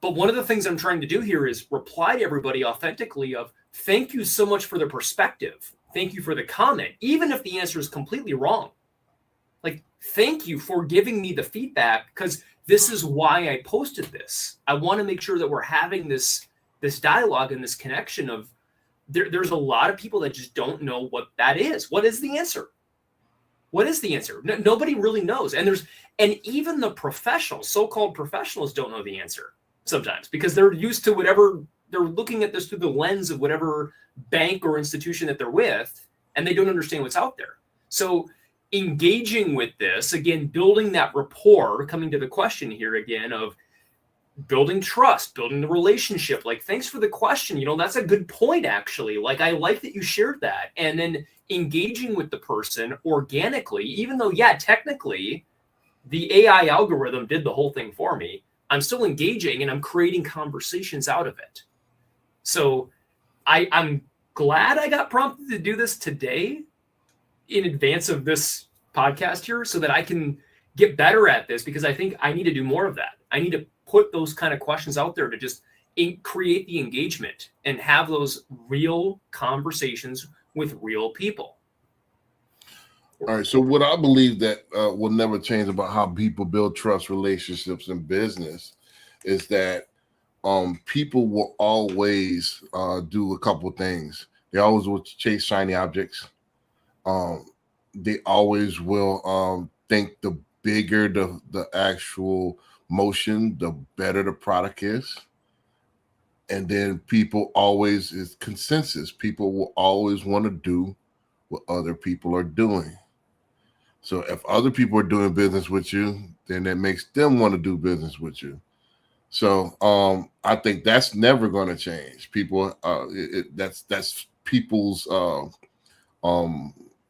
But one of the things I'm trying to do here is reply to everybody authentically of thank you so much for the perspective. Thank you for the comment, even if the answer is completely wrong. Like, thank you for giving me the feedback, because this is why I posted this. I want to make sure that we're having this dialogue and this connection of there's a lot of people that just don't know what that is. What is the answer? What is the answer? Nobody really knows. And even the professionals, so-called professionals, don't know the answer sometimes because they're used to whatever, they're looking at this through the lens of whatever bank or institution that they're with, and they don't understand what's out there. So engaging with this, again, building that rapport, coming to the question here again of building trust, building the relationship. Like, thanks for the question. You know, that's a good point, actually. Like, I like that you shared that. And then engaging with the person organically, even though, yeah, technically the AI algorithm did the whole thing for me, I'm still engaging and I'm creating conversations out of it. So I'm glad I got prompted to do this today in advance of this podcast here so that I can get better at this, because I think I need to do more of that. I need to put those kind of questions out there to just create the engagement and have those real conversations with real people. All right. So what I believe that will never change about how people build trust relationships in business is that people will always do a couple of things. They always will chase shiny objects. They always will think the bigger the actual motion, the better the product is. And then people always is consensus. People will always want to do what other people are doing. So if other people are doing business with you, then that makes them want to do business with you. So I think that's never going to change. People, that's people's.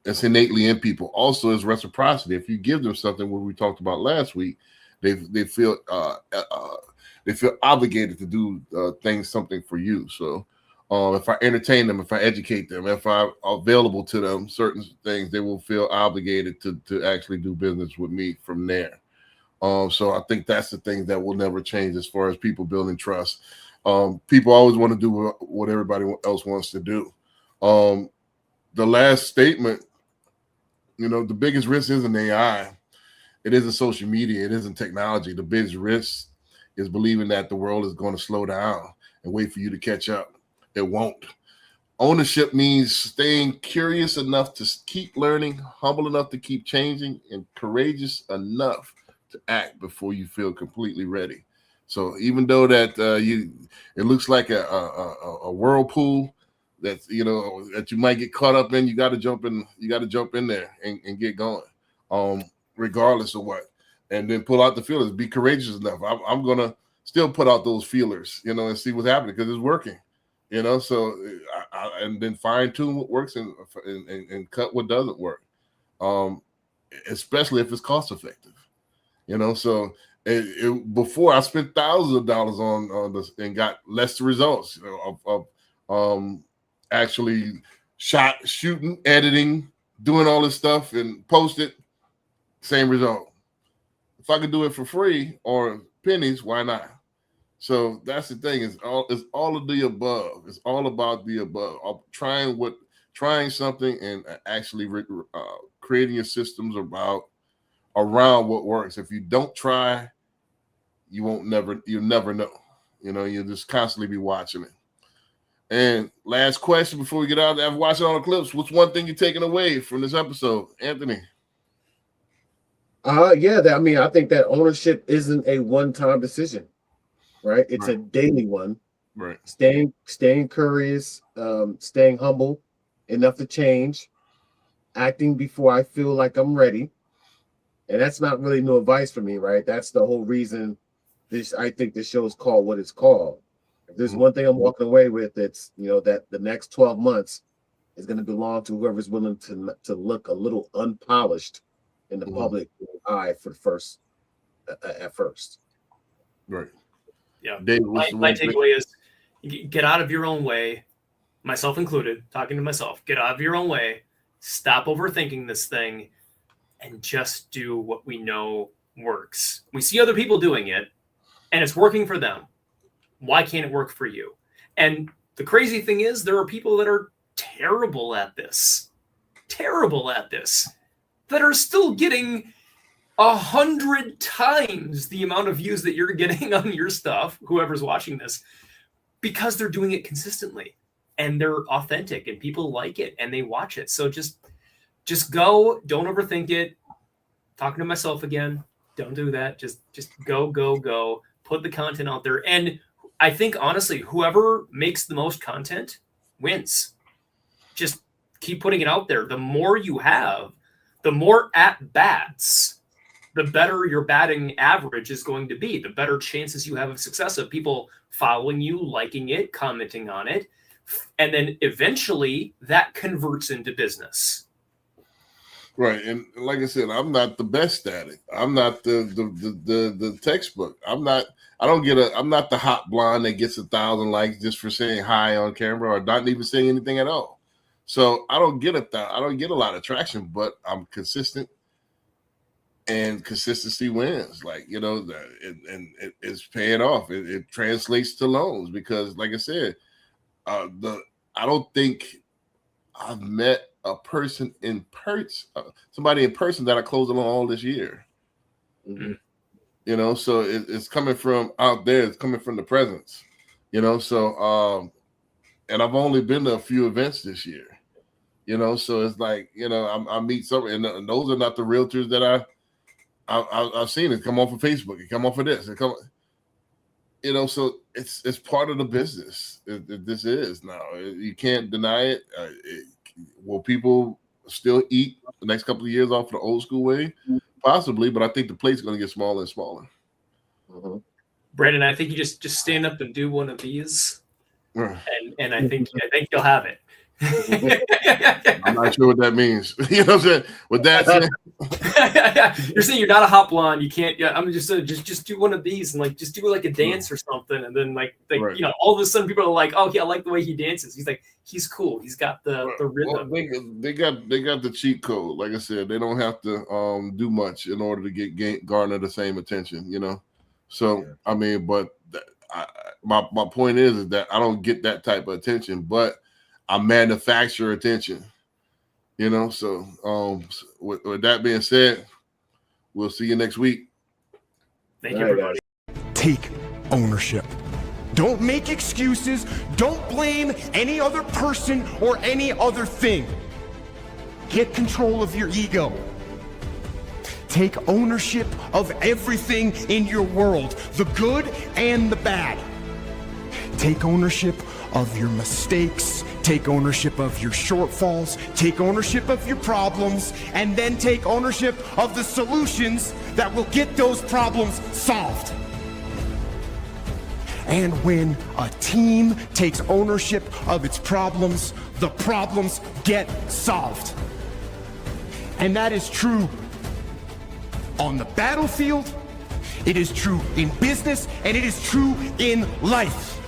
It's innately in people. Also, is reciprocity. If you give them something, what we talked about last week, they feel obligated to do something for you. So if I entertain them, if I educate them, if I'm available to them certain things, they will feel obligated to actually do business with me from there. So I think that's the thing that will never change as far as people building trust. People always want to do what everybody else wants to do. The last statement, you know, the biggest risk isn't AI. It isn't social media. It isn't technology. The biggest risk is believing that the world is going to slow down and wait for you to catch up. It won't. Ownership means staying curious enough to keep learning, humble enough to keep changing, and courageous enough to act before you feel completely ready. So even though that it looks like a whirlpool that you might get caught up in, you got to jump in. You got to jump in there and get going, regardless of what. and then pull out the feelers. Be courageous enough. I'm gonna still put out those feelers, you know, and see what's happening because it's working, you know. So and then fine tune what works and cut what doesn't work, especially if it's cost effective, you know. So before I spent thousands of dollars on this and got less results, you know, of actually shooting, editing, doing all this stuff and post it, same result. If I could do it for free or pennies, why not? So that's the thing. It's all of the above. It's all about the above. Trying something and actually creating your systems around what works. If you don't try, you'll never know. You know, you'll just constantly be watching it. And last question before we get out there, I've watched all the clips. What's one thing you're taking away from this episode, Anthony? I think that ownership isn't a one-time decision, right? It's a daily one. Right. Staying curious, staying humble enough to change, acting before I feel like I'm ready. And that's not really no advice for me, right? That's the whole reason I think this show is called what it's called. If there's one thing I'm walking away with, it's, you know, that the next 12 months is going to belong to whoever's willing to look a little unpolished in the public eye at first. Right. Yeah. David, my takeaway is get out of your own way, myself included, talking to myself, get out of your own way, stop overthinking this thing, and just do what we know works. We see other people doing it, and it's working for them. Why can't it work for you? And the crazy thing is there are people that are terrible at this, that are still getting 100 times the amount of views that you're getting on your stuff, whoever's watching this, because they're doing it consistently and they're authentic and people like it and they watch it. So just go, don't overthink it. Talking to myself again, don't do that. Just go, put the content out there. And I think honestly, whoever makes the most content wins. Just keep putting it out there. The more you have, the more at bats, the better your batting average is going to be, the better chances you have of success of people following you, liking it, commenting on it. And then eventually that converts into business. Right. And like I said, I'm not the best at it. I'm not the textbook. I'm not the hot blonde that gets 1,000 likes just for saying hi on camera or not even saying anything at all. So I don't get a lot of traction, but I'm consistent, and consistency wins. Like, you know, it's paying off. It translates to loans because, like I said, I don't think I've met a person in person, somebody in person that I closed on all this year. Mm-hmm. You know, so it's coming from out there. It's coming from the presence. You know, so and I've only been to a few events this year. You know, so it's like, you know, I meet some, and those are not the realtors that I've seen. It come off of Facebook. It come off of this. You know, so it's part of the business. This is now. You can't deny it. Will people still eat the next couple of years off the old school way? Possibly, but I think the plate's going to get smaller and smaller. Mm-hmm. Brandon, I think you just stand up and do one of these, and I think you'll have it. I'm not sure what that means. You know what I'm saying? With that said, you're saying you're not a hot blonde. You can't. Yeah, I'm just do one of these and like just do like a dance or something, and then like right. You know, all of a sudden people are like, oh yeah, I like the way he dances. He's like, he's cool. He's got the rhythm. Well, they got the cheat code. Like I said, they don't have to do much in order to garner the same attention. You know, so I mean, but my point is that I don't get that type of attention, but I manufacture attention, you know. So with that being said, we'll see you next week. Thank you, everybody. Take ownership. Don't make excuses. Don't blame any other person or any other thing. Get control of your ego. Take ownership of everything in your world, the good and the bad. Take ownership of your mistakes Take ownership of your shortfalls, take ownership of your problems, and then take ownership of the solutions that will get those problems solved. And when a team takes ownership of its problems, the problems get solved. And that is true on the battlefield, it is true in business, and it is true in life.